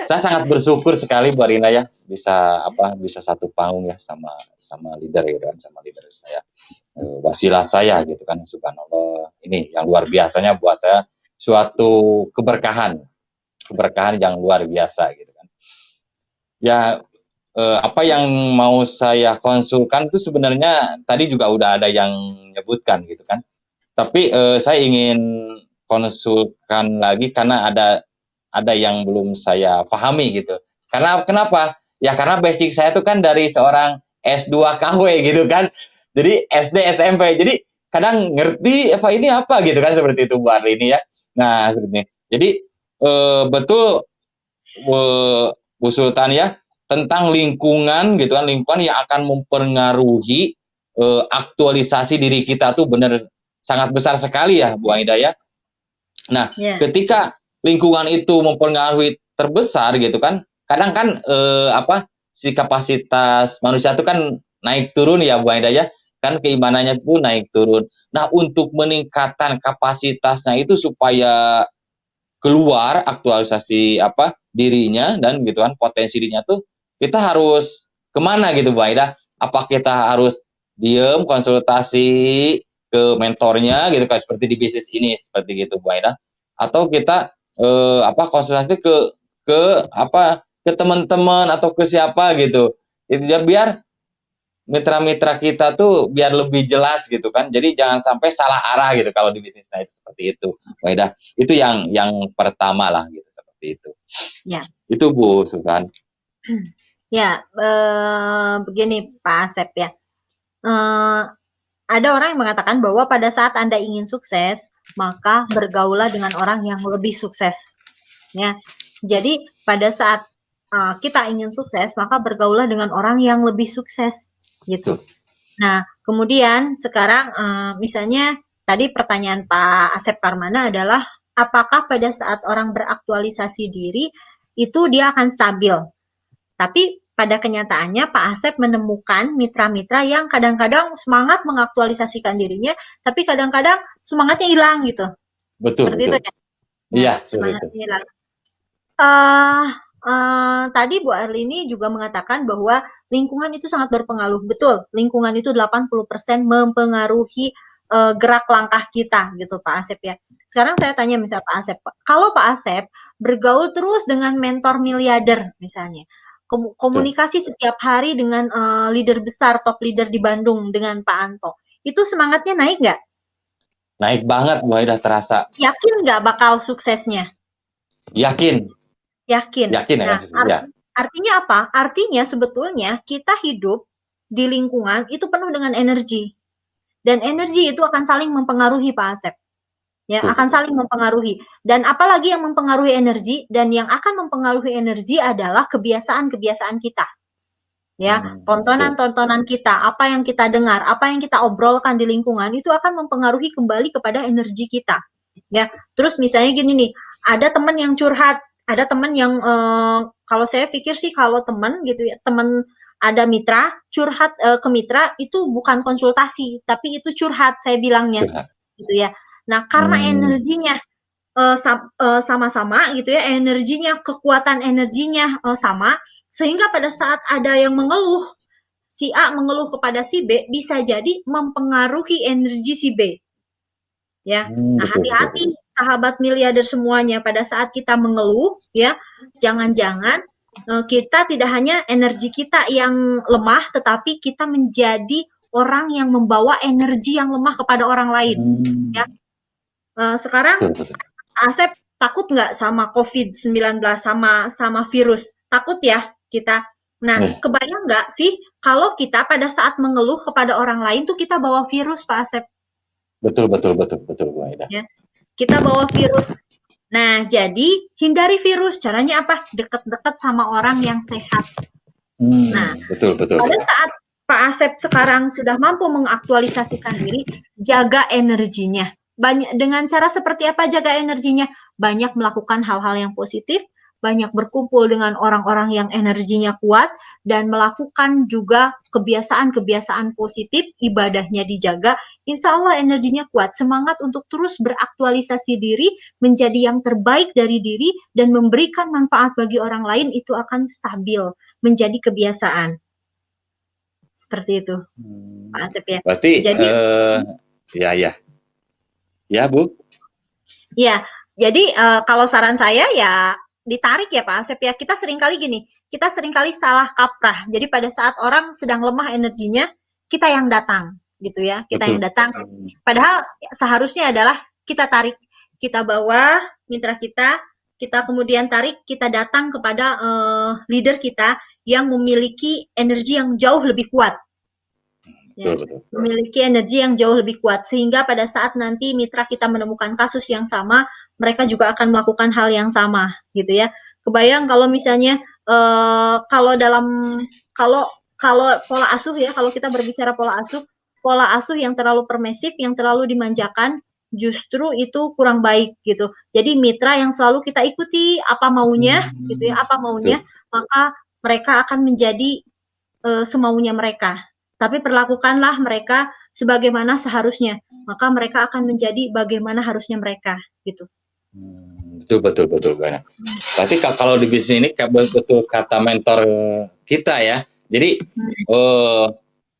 Saya sangat bersyukur sekali Bu Alina ya bisa satu panggung ya sama leader gitu kan, sama leader saya. Wasilah saya gitu kan, subhanallah. Ini yang luar biasanya buat saya suatu keberkahan yang luar biasa gitu kan. Ya apa yang mau saya konsulkan itu sebenarnya tadi juga udah ada yang menyebutkan gitu kan. Tapi saya ingin konsulkan lagi karena ada yang belum saya pahami gitu. Karena kenapa? Ya karena basic saya tuh kan dari seorang S2 KW gitu kan. Jadi SD SMP. Jadi kadang ngerti apa gitu kan seperti itu Bu Arlini ya. Nah, seperti ini. Jadi betul Bu Sultan ya tentang lingkungan gitu kan, lingkungan yang akan mempengaruhi aktualisasi diri kita tuh benar sangat besar sekali ya Bu Aida ya. Nah, ketika lingkungan itu mempengaruhi terbesar gitu kan, kadang kan si kapasitas manusia itu kan naik turun ya Bu Aida ya, kan keimanannya pun naik turun. Nah, untuk meningkatkan kapasitasnya itu supaya keluar aktualisasi dirinya dan gitu kan potensi dirinya tuh kita harus kemana gitu Bu Aida? Apa kita harus diem konsultasi ke mentornya gitu kan seperti di bisnis ini seperti gitu Bu Aida? Atau kita konsultasi ke teman-teman atau ke siapa gitu? Itu ya biar mitra-mitra kita tuh biar lebih jelas gitu kan. Jadi jangan sampai salah arah gitu kalau di bisnis night seperti itu. Waidah, itu yang pertama lah gitu seperti itu. Ya. Itu Bu Sultan. Ya, begini Pak Asep ya. Ada orang yang mengatakan bahwa pada saat Anda ingin sukses, maka bergaulah dengan orang yang lebih sukses. Ya. Jadi pada saat kita ingin sukses, maka bergaulah dengan orang yang lebih sukses gitu. Nah, kemudian sekarang misalnya tadi pertanyaan Pak Asep Parmana adalah apakah pada saat orang beraktualisasi diri itu dia akan stabil? Tapi pada kenyataannya Pak Asep menemukan mitra-mitra yang kadang-kadang semangat mengaktualisasikan dirinya, tapi kadang-kadang semangatnya hilang gitu. Betul. Seperti betul. itu ya? Iya, semangatnya hilang. Tadi Bu Arlini juga mengatakan bahwa lingkungan itu sangat berpengaruh. Betul, lingkungan itu 80% mempengaruhi gerak langkah kita gitu Pak Asep ya. Sekarang saya tanya misal Pak Asep, kalau Pak Asep bergaul terus dengan mentor miliarder misalnya, komunikasi setiap hari dengan leader besar, top leader di Bandung dengan Pak Anto, itu semangatnya naik nggak? Naik banget Bu Aida, terasa. Yakin nggak bakal suksesnya? Yakin. Nah, artinya apa? Artinya sebetulnya kita hidup di lingkungan itu penuh dengan energi. Dan energi itu akan saling mempengaruhi Pak Asep. Ya, akan saling mempengaruhi. Dan apalagi yang mempengaruhi energi dan yang akan mempengaruhi energi adalah kebiasaan-kebiasaan kita. Ya, tontonan-tontonan kita, apa yang kita dengar, apa yang kita obrolkan di lingkungan itu akan mempengaruhi kembali kepada energi kita. Ya, terus misalnya gini nih, ada teman yang curhat, ada teman yang kalau saya pikir sih kalau teman gitu ya, teman ada mitra curhat ke mitra itu bukan konsultasi, tapi itu curhat saya bilangnya, gitu ya. Nah, karena energinya sama-sama gitu ya, energinya, kekuatan energinya sama, sehingga pada saat ada yang mengeluh, si A mengeluh kepada si B, bisa jadi mempengaruhi energi si B. Ya, nah hati-hati sahabat miliarder semuanya pada saat kita mengeluh ya, jangan-jangan kita tidak hanya energi kita yang lemah, tetapi kita menjadi orang yang membawa energi yang lemah kepada orang lain. Ya, sekarang Asep takut nggak sama COVID-19 sama virus? Takut ya kita. Nah, kebayang nggak sih kalau kita pada saat mengeluh kepada orang lain tuh kita bawa virus, Pak Asep? Betul Bu Aida. Ya, kita bawa virus. Nah, jadi hindari virus. Caranya apa? Dekat-dekat sama orang yang sehat. Nah, betul. Pak Asep sekarang sudah mampu mengaktualisasikan diri, jaga energinya. Banyak dengan cara seperti apa jaga energinya? Banyak melakukan hal-hal yang positif, banyak berkumpul dengan orang-orang yang energinya kuat, dan melakukan juga kebiasaan-kebiasaan positif, ibadahnya dijaga, insya Allah energinya kuat, semangat untuk terus beraktualisasi diri, menjadi yang terbaik dari diri, dan memberikan manfaat bagi orang lain, itu akan stabil, menjadi kebiasaan. Seperti itu, Pak Asep ya. Berarti, Jadi, ya Bu. ya, jadi kalau saran saya ya ditarik ya Pak Asep ya. Kita seringkali gini, kita seringkali salah kaprah. Jadi pada saat orang sedang lemah energinya, kita yang datang gitu ya. Kita Betul. yang datang. Padahal seharusnya adalah kita tarik, kita bawa mitra kita kemudian tarik, kita datang kepada leader kita yang memiliki energi yang jauh lebih kuat. Ya, memiliki energi yang jauh lebih kuat, sehingga pada saat nanti mitra kita menemukan kasus yang sama, mereka juga akan melakukan hal yang sama, gitu ya. Kebayang kalau misalnya kalau pola asuh ya, kalau kita berbicara pola asuh yang terlalu permisif, yang terlalu dimanjakan, justru itu kurang baik gitu. Jadi mitra yang selalu kita ikuti apa maunya, gitu ya, apa maunya, maka mereka akan menjadi semaunya mereka. Tapi perlakukanlah mereka sebagaimana seharusnya, maka mereka akan menjadi bagaimana harusnya mereka, gitu. Betul banget. Berarti kalau di bisnis ini betul kata mentor kita ya. Jadi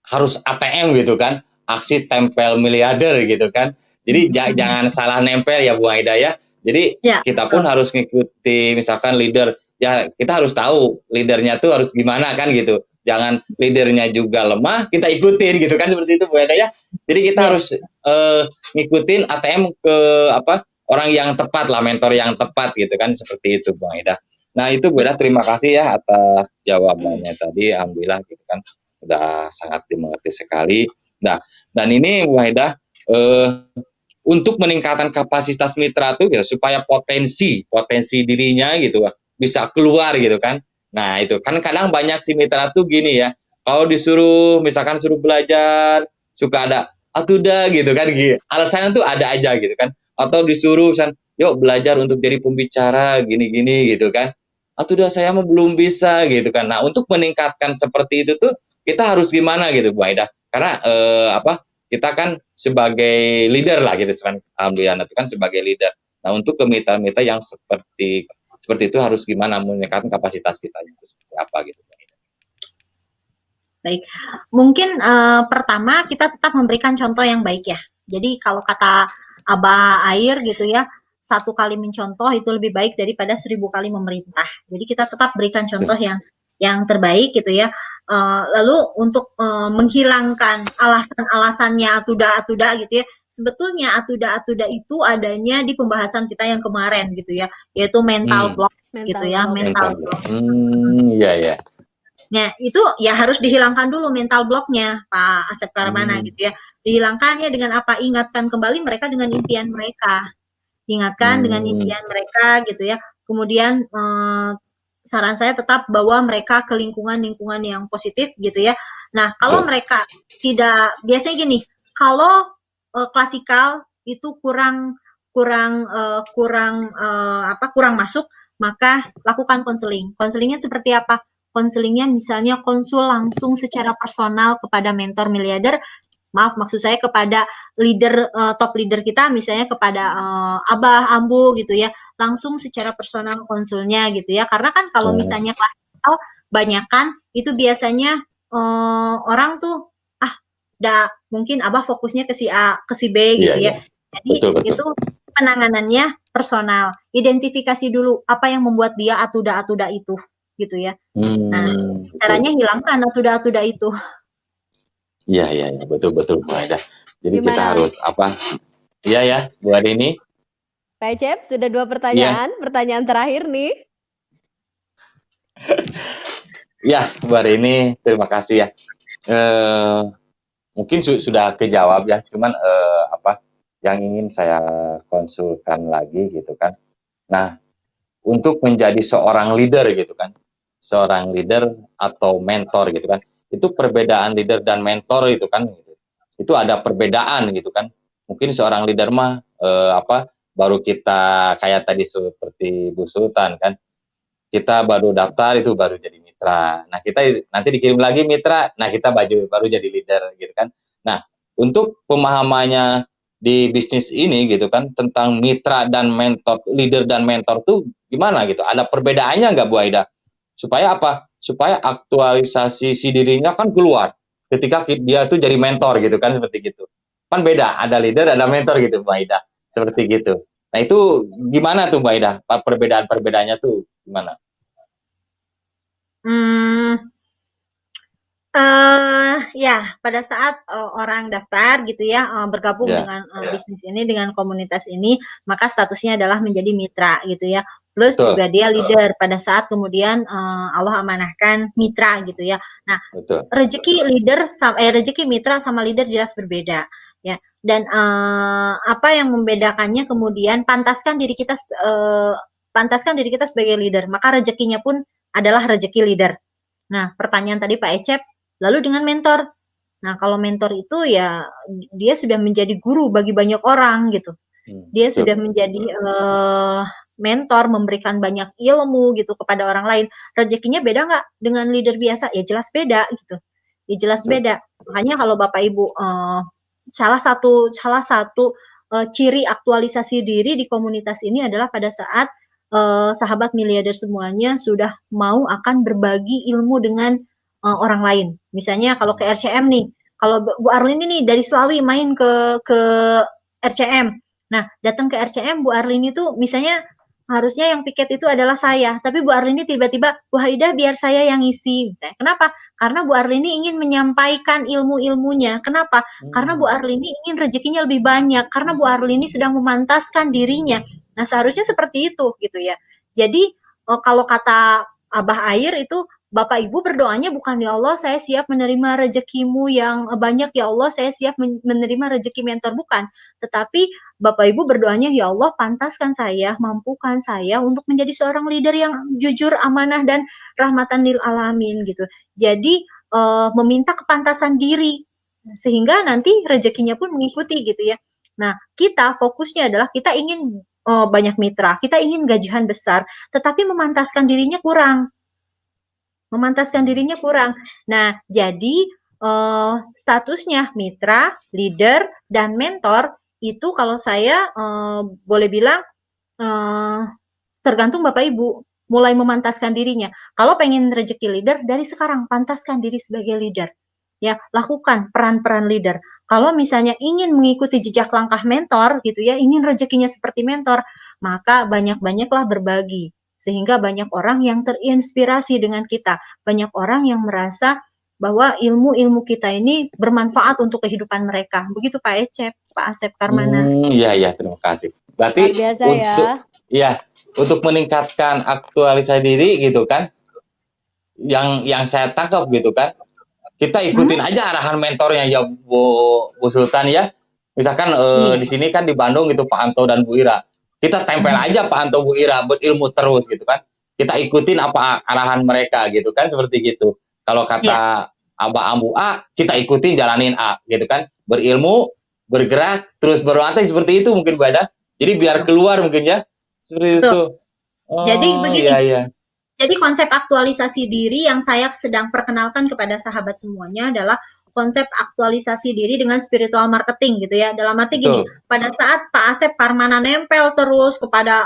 harus ATM gitu kan, aksi tempel miliarder gitu kan. Jadi jangan salah nempel ya Bu Aida ya. Jadi kita pun harus ngikuti misalkan leader, ya kita harus tahu leadernya tuh harus gimana kan gitu. Jangan leadernya juga lemah, kita ikutin gitu kan, seperti itu Bu Eda ya. Jadi kita harus ngikutin ATM ke orang yang tepat lah, mentor yang tepat gitu kan, seperti itu Bu Eda. Nah itu Bu Eda, terima kasih ya atas jawabannya tadi, alhamdulillah gitu kan, udah sangat dimengerti sekali. Nah dan ini Bu Eda, untuk meningkatkan kapasitas mitra tuh ya, supaya potensi dirinya gitu bisa keluar gitu kan. Nah itu kan kadang banyak si mitra tuh gini ya, kalau disuruh misalkan suruh belajar suka ada udah gitu kan, alasannya tuh ada aja gitu kan, atau disuruh misalkan yuk belajar untuk jadi pembicara gini-gini gitu kan, udah saya mah belum bisa gitu kan. Nah untuk meningkatkan seperti itu tuh kita harus gimana gitu Bu Aida, karena kita kan sebagai leader lah gitu kan, alhamdulillah itu kan sebagai leader. Nah untuk ke mitra-mitra yang seperti itu harus gimana meningkatkan kapasitas kita itu seperti apa gitu. Baik, mungkin pertama kita tetap memberikan contoh yang baik ya. Jadi kalau kata Abah Air gitu ya, 1 kali mencontoh itu lebih baik daripada 1000 kali memerintah. Jadi kita tetap berikan contoh yang terbaik gitu ya. Lalu untuk menghilangkan alasan-alasannya atuda gitu ya, sebetulnya atuda itu adanya di pembahasan kita yang kemarin gitu ya, yaitu mental block gitu ya, mental block. Iya. Nah, itu ya harus dihilangkan dulu mental blocknya, Pak Asep Karamana gitu ya. Dihilangkannya dengan apa? Ingatkan kembali mereka dengan impian mereka. Ingatkan dengan impian mereka gitu ya. Kemudian saran saya tetap bawa mereka ke lingkungan yang positif gitu ya. Nah, kalau mereka tidak, biasanya gini, kalau klasikal itu kurang masuk, maka lakukan konseling. Konselingnya seperti apa? Konselingnya misalnya konsul langsung secara personal kepada mentor miliarder, maksud saya kepada leader, top leader kita, misalnya kepada Abah, Ambu gitu ya, langsung secara personal konsulnya gitu ya. Karena kan kalau misalnya klasikal banyakan itu biasanya orang tuh udah mungkin Abah fokusnya ke si A, ke si B gitu ya. Jadi betul. Itu penanganannya personal. Identifikasi dulu apa yang membuat dia atuda itu gitu ya. Nah, caranya hilangkan atuda itu. Iya, betul Bu Aida. Jadi gimana? Kita harus Iya ya, Bu Ade ini. Pak Cep, sudah 2 pertanyaan. Pertanyaan terakhir nih. Ya, Bu Ade ini terima kasih ya. Mungkin sudah kejawab ya, cuman yang ingin saya konsulkan lagi gitu kan. Nah, untuk menjadi seorang leader gitu kan, seorang leader atau mentor gitu kan, itu perbedaan leader dan mentor itu kan, gitu. Itu ada perbedaan gitu kan. Mungkin seorang leader mah baru kita kayak tadi seperti Bu Sultan kan, kita baru daftar itu baru jadi mitra. Nah, kita nanti dikirim lagi mitra, nah kita baru jadi leader gitu kan. Nah, untuk pemahamannya di bisnis ini gitu kan tentang mitra dan mentor, leader dan mentor tuh gimana gitu? Ada perbedaannya nggak Bu Aida? Supaya apa? Supaya aktualisasi si dirinya kan keluar ketika dia tuh jadi mentor gitu kan, seperti gitu. Kan beda, ada leader, ada mentor gitu Bu Aida. Seperti gitu. Nah, itu gimana tuh Mbak Aida? Perbedaan-perbedaannya tuh gimana? Ya, pada saat orang daftar gitu ya, bergabung Ya, dengan bisnis ini, dengan komunitas ini, maka statusnya adalah menjadi mitra gitu ya. Plus betul, juga dia leader pada saat kemudian Allah amanahkan mitra gitu ya. Nah, betul. rezeki mitra sama leader jelas berbeda ya. Dan apa yang membedakannya kemudian pantaskan diri kita sebagai leader, maka rezekinya pun adalah rezeki leader. Nah, pertanyaan tadi Pak Ecep, lalu dengan mentor. Nah, kalau mentor itu ya dia sudah menjadi guru bagi banyak orang gitu. Dia sudah Betul. menjadi mentor, memberikan banyak ilmu gitu kepada orang lain. Rezekinya beda nggak dengan leader biasa? Ya jelas beda gitu. Ya jelas Betul. beda. Makanya kalau Bapak Ibu salah satu ciri aktualisasi diri di komunitas ini adalah pada saat sahabat miliarder semuanya sudah mau akan berbagi ilmu dengan orang lain. Misalnya kalau ke RCM nih, kalau Bu Arlini nih dari Selawi main ke RCM. Nah, datang ke RCM Bu Arlini tuh misalnya harusnya yang piket itu adalah saya, tapi Bu Arlini tiba-tiba, Bu Haida biar saya yang isi. Misalnya. Kenapa? Karena Bu Arlini ingin menyampaikan ilmu-ilmunya. Kenapa? Karena Bu Arlini ingin rezekinya lebih banyak. Karena Bu Arlini sedang memantaskan dirinya. Nah, seharusnya seperti itu gitu ya. Jadi, kalau kata Abah Air itu Bapak Ibu berdoanya bukan ya Allah saya siap menerima rezekimu yang banyak ya Allah saya siap menerima rezeki mentor bukan, tetapi Bapak Ibu berdoanya ya Allah pantaskan saya, mampukan saya untuk menjadi seorang leader yang jujur, amanah dan rahmatan lil alamin gitu. Jadi meminta kepantasan diri sehingga nanti rezekinya pun mengikuti gitu ya. Nah, kita fokusnya adalah kita ingin banyak mitra, kita ingin gajian besar, tetapi memantaskan dirinya kurang. Nah, jadi statusnya mitra, leader, dan mentor itu kalau saya boleh bilang tergantung Bapak Ibu mulai memantaskan dirinya. Kalau pengen rezeki leader, dari sekarang pantaskan diri sebagai leader. Ya, lakukan peran-peran leader. Kalau misalnya ingin mengikuti jejak langkah mentor gitu ya, ingin rezekinya seperti mentor, maka banyak-banyaklah berbagi sehingga banyak orang yang terinspirasi dengan kita, banyak orang yang merasa bahwa ilmu-ilmu kita ini bermanfaat untuk kehidupan mereka. Begitu Pak Ecep, Pak Asep Karmana. Iya, terima kasih. Luar Berarti biasa ya. untuk meningkatkan aktualisasi diri gitu kan, yang saya tangkap gitu kan, kita ikutin aja arahan mentornya ya Bu Sultan ya. Misalkan di sini kan di Bandung itu Pak Anto dan Bu Ira. Kita tempel aja Pak Anto Bu Ira berilmu terus gitu kan. Kita ikutin apa arahan mereka gitu kan, seperti gitu. Kalau kata Abah Ambu A, kita ikutin jalanin A gitu kan. Berilmu, bergerak, terus berontek seperti itu mungkin Bu Ada. Jadi biar keluar mungkin ya. Seperti itu. Oh, jadi begini. Iya. Jadi konsep aktualisasi diri yang saya sedang perkenalkan kepada sahabat semuanya adalah konsep aktualisasi diri dengan spiritual marketing gitu ya. Dalam arti gini, pada saat Pak Asep Karmana nempel terus kepada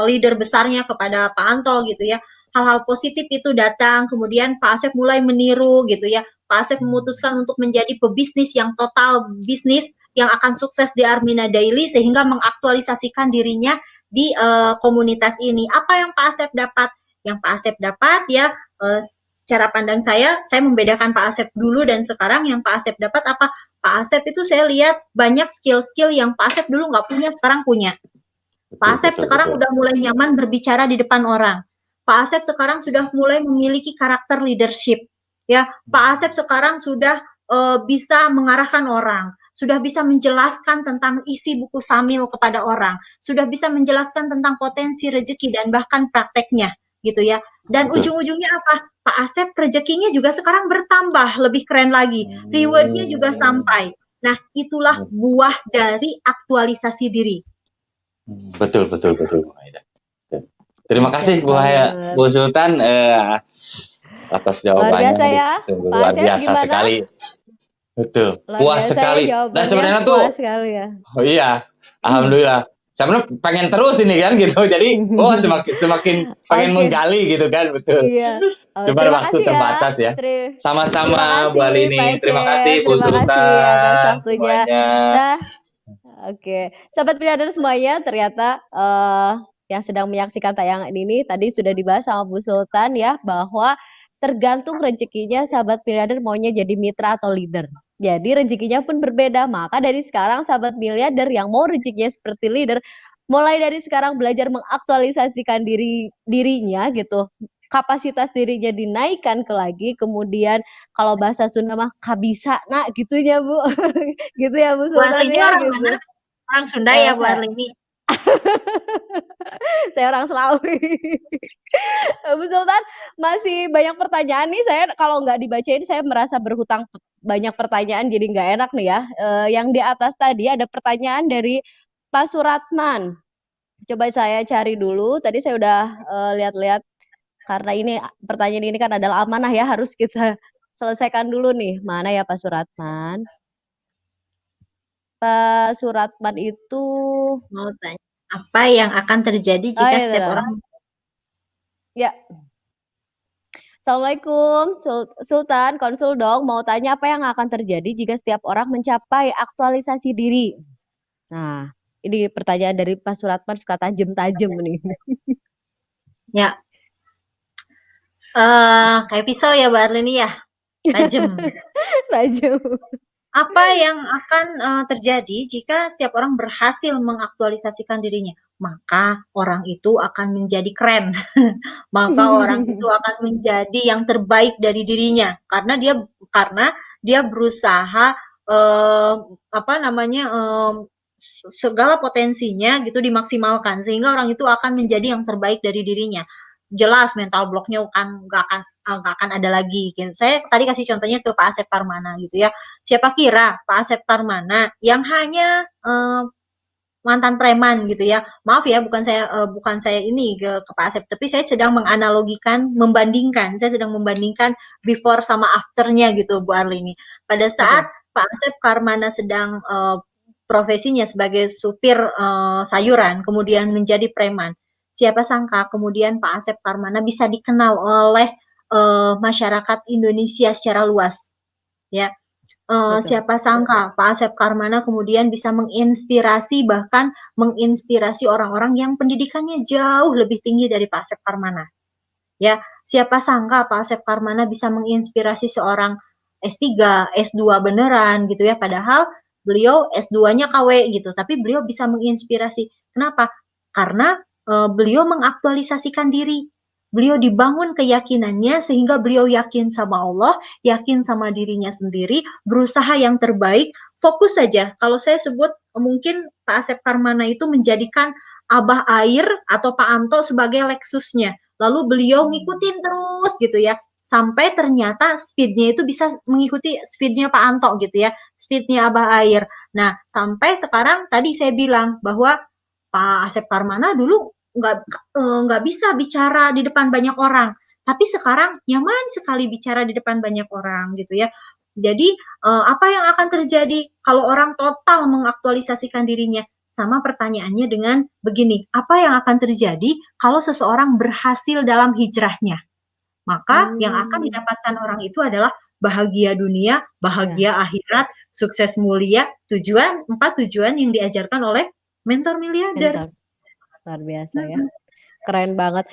leader besarnya, kepada Pak Anto gitu ya, hal-hal positif itu datang, kemudian Pak Asep mulai meniru gitu ya. Pak Asep memutuskan untuk menjadi pebisnis yang total bisnis yang akan sukses di Armina Daily sehingga mengaktualisasikan dirinya di komunitas ini. Apa yang Pak Asep dapat? Yang Pak Asep dapat ya secara pandang saya membedakan Pak Asep dulu dan sekarang. Yang Pak Asep dapat apa? Pak Asep itu saya lihat banyak skill-skill yang Pak Asep dulu nggak punya, sekarang punya. Pak Asep sekarang udah mulai nyaman berbicara di depan orang. Pak Asep sekarang sudah mulai memiliki karakter leadership. Ya, Pak Asep sekarang sudah bisa mengarahkan orang, sudah bisa menjelaskan tentang isi buku Samil kepada orang, sudah bisa menjelaskan tentang potensi rezeki dan bahkan prakteknya. gitu ya. Dan Betul. ujung-ujungnya apa? Pak Asep rezekinya juga sekarang bertambah, lebih keren lagi. Rewardnya juga sampai. Nah, itulah buah dari aktualisasi diri. Betul, betul, betul, Bu Haida. Terima Dahsyat kasih Bu banget. Sultan atas Luar jawabannya. biasa ya, Sungguh Pak luar Asep biasa gimana? sekali. Betul, Luar puas biasa ya sekali. Dan jawabannya, sebenarnya puas tuh, sekali ya. oh iya, alhamdulillah. Sebenarnya pengen terus ini kan gitu. Jadi, semakin pengen Oke, menggali gitu kan, betul. iya. Cuma Terima waktu kasih ya. terbatas ya. Terima Sama-sama Bu kasih Pak Alini. Terima Ecep, kasih Bu terima kasih atas Sultan waktunya. semuanya. Nah, oke, sahabat miliarder semuanya, ternyata yang sedang menyaksikan tayangan ini tadi sudah dibahas sama Bu Sultan ya, bahwa tergantung rezekinya sahabat miliarder maunya jadi mitra atau leader. Jadi rezekinya pun berbeda. Maka dari sekarang sahabat miliarder yang mau rezekinya seperti leader, mulai dari sekarang belajar mengaktualisasikan dirinya gitu. Kapasitas dirinya dinaikkan ke lagi, kemudian kalau bahasa Sunda mah kabisa nak gitunya Bu. Gitu ya Bu Bu Sultan Arlini ya orang gitu. mana? Orang Sunda ya Bu Saya Arlini. saya orang Selawi. Bu Sultan masih banyak pertanyaan nih, saya kalau nggak dibacain saya merasa berhutang banyak pertanyaan jadi nggak enak nih ya. Yang di atas tadi ada pertanyaan dari Pak Suratman. Coba saya cari dulu. Tadi saya udah lihat-lihat karena ini pertanyaan ini kan adalah amanah ya, harus kita selesaikan dulu nih. Mana ya Pak Suratman? Pak Suratman itu Mau tanya apa yang akan terjadi oh jika ya, setiap orang ya. Assalamualaikum, Sultan, konsul dong. Mau tanya apa yang akan terjadi jika setiap orang mencapai aktualisasi diri? Nah, ini pertanyaan dari Pak Suratman suka tajem-tajem nih. ya kayak pisau ya Bu Arlini ya, tajam. Tajem. Apa yang akan terjadi jika setiap orang berhasil mengaktualisasikan dirinya? Maka orang itu akan menjadi keren. Maka orang itu akan menjadi yang terbaik dari dirinya karena dia berusaha segala potensinya gitu dimaksimalkan sehingga orang itu akan menjadi yang terbaik dari dirinya. Jelas mental blocknya kan nggak akan ada lagi. Saya tadi kasih contohnya ke Pak Asep Parmana gitu ya. Siapa kira Pak Asep Parmana yang hanya mantan preman gitu ya. Maaf ya, bukan saya ini ke Pak Asep, tapi saya sedang saya sedang membandingkan before sama afternya gitu Bu Arlini. Pada saat Pak Asep Parmana sedang profesinya sebagai supir sayuran, kemudian menjadi preman. Siapa sangka kemudian Pak Asep Parmana bisa dikenal oleh masyarakat Indonesia secara luas, ya. Siapa sangka Pak Asep Parmana kemudian bisa bahkan menginspirasi orang-orang yang pendidikannya jauh lebih tinggi dari Pak Asep Parmana. Ya, siapa sangka Pak Asep Parmana bisa menginspirasi seorang S3, S2 beneran gitu ya, padahal beliau S2-nya KW gitu, tapi beliau bisa menginspirasi. Kenapa? Karena beliau mengaktualisasikan diri. Beliau dibangun keyakinannya sehingga beliau yakin sama Allah, yakin sama dirinya sendiri, berusaha yang terbaik, fokus saja. Kalau saya sebut mungkin Pak Asep Parmana itu menjadikan Abah Air atau Pak Anto sebagai Lexusnya. Lalu beliau ngikutin terus gitu ya. Sampai ternyata speednya itu bisa mengikuti speednya Pak Anto gitu ya. Speednya Abah Air. Nah, sampai sekarang tadi saya bilang bahwa Pak Asep Parmana dulu nggak bisa bicara di depan banyak orang, tapi sekarang nyaman sekali bicara di depan banyak orang gitu ya. Jadi apa yang akan terjadi kalau orang total mengaktualisasikan dirinya? Sama pertanyaannya dengan begini, apa yang akan terjadi kalau seseorang berhasil dalam hijrahnya? Maka yang akan didapatkan orang itu adalah bahagia dunia, bahagia akhirat, sukses mulia, 4 tujuan yang diajarkan oleh mentor miliarder. Luar biasa ya. Keren banget.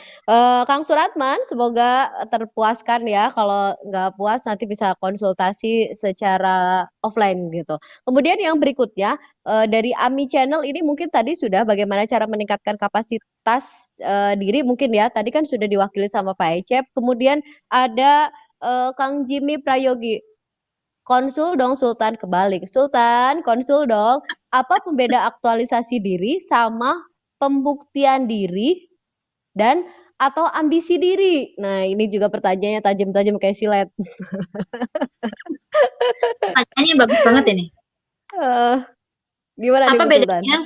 Kang Suratman, semoga terpuaskan ya. Kalau nggak puas nanti bisa konsultasi secara offline gitu. Kemudian yang berikutnya dari AMI Channel ini mungkin tadi sudah bagaimana cara meningkatkan kapasitas diri mungkin ya. Tadi kan sudah diwakili sama Pak Ecep. Kemudian ada Kang Jimmy Prayogi. Konsul dong Sultan, kebalik. Sultan, konsul dong. Apa pembeda aktualisasi diri sama pembuktian diri dan atau ambisi diri? Nah, ini juga pertanyaannya tajam-tajam kayak silet. Pertanyaannya bagus banget ini. Gimana nih Apa Bu Sultan? bedanya?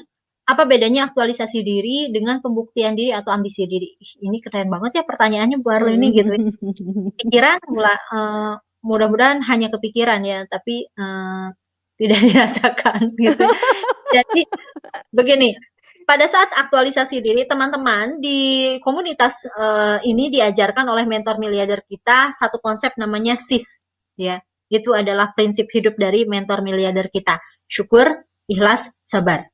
Apa bedanya aktualisasi diri dengan pembuktian diri atau ambisi diri? Ini keren banget ya pertanyaannya Bu Arlini gitu. Pikiran mudah-mudahan hanya kepikiran ya, tapi tidak dirasakan gitu. Jadi begini, pada saat aktualisasi diri, teman-teman di komunitas ini diajarkan oleh mentor miliarder kita satu konsep namanya SIS, ya. Itu adalah prinsip hidup dari mentor miliarder kita. Syukur, ikhlas, sabar.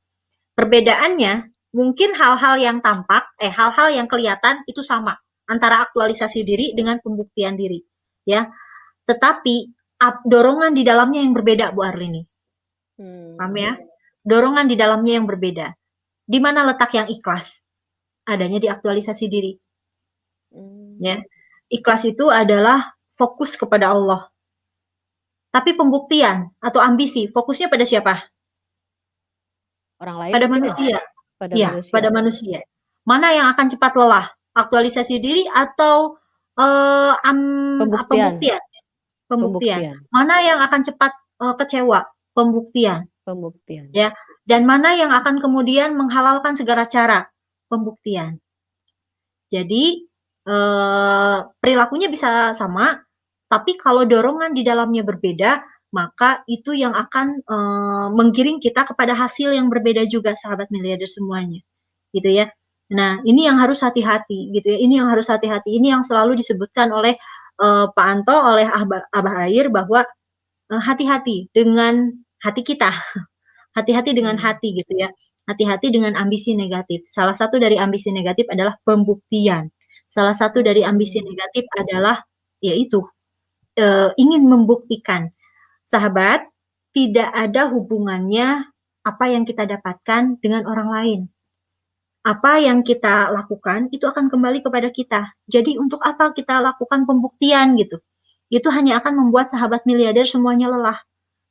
Perbedaannya mungkin hal-hal yang tampak, hal-hal yang kelihatan itu sama antara aktualisasi diri dengan pembuktian diri, ya. Tetapi dorongan di dalamnya yang berbeda, Bu Arlini. Paham ya? Dorongan di dalamnya yang berbeda. Di mana letak yang ikhlas? Adanya di aktualisasi diri. Ya. Ikhlas itu adalah fokus kepada Allah. Tapi pembuktian atau ambisi, fokusnya pada siapa? Orang lain Pada mungkin manusia. Pada Ya, manusia. pada manusia. Mana yang akan cepat lelah? Aktualisasi diri atau Pembuktian. Pembuktian. Mana yang akan cepat kecewa? Pembuktian. Ya. Dan mana yang akan kemudian menghalalkan segala cara? Pembuktian. Jadi perilakunya bisa sama, tapi kalau dorongan di dalamnya berbeda, maka itu yang akan menggiring kita kepada hasil yang berbeda juga, sahabat miliarder semuanya, gitu ya. Nah, ini yang harus hati-hati, gitu ya. Ini yang harus hati-hati. Ini yang selalu disebutkan oleh Pak Anto, oleh Abah Air, bahwa hati-hati dengan hati kita, hati-hati dengan hati, gitu ya. Hati-hati dengan ambisi negatif. Salah satu dari ambisi negatif adalah pembuktian. Salah satu dari ambisi negatif adalah yaitu ingin membuktikan. Sahabat, tidak ada hubungannya apa yang kita dapatkan dengan orang lain. Apa yang kita lakukan itu akan kembali kepada kita. Jadi untuk apa kita lakukan pembuktian gitu? Itu hanya akan membuat sahabat miliarder semuanya lelah.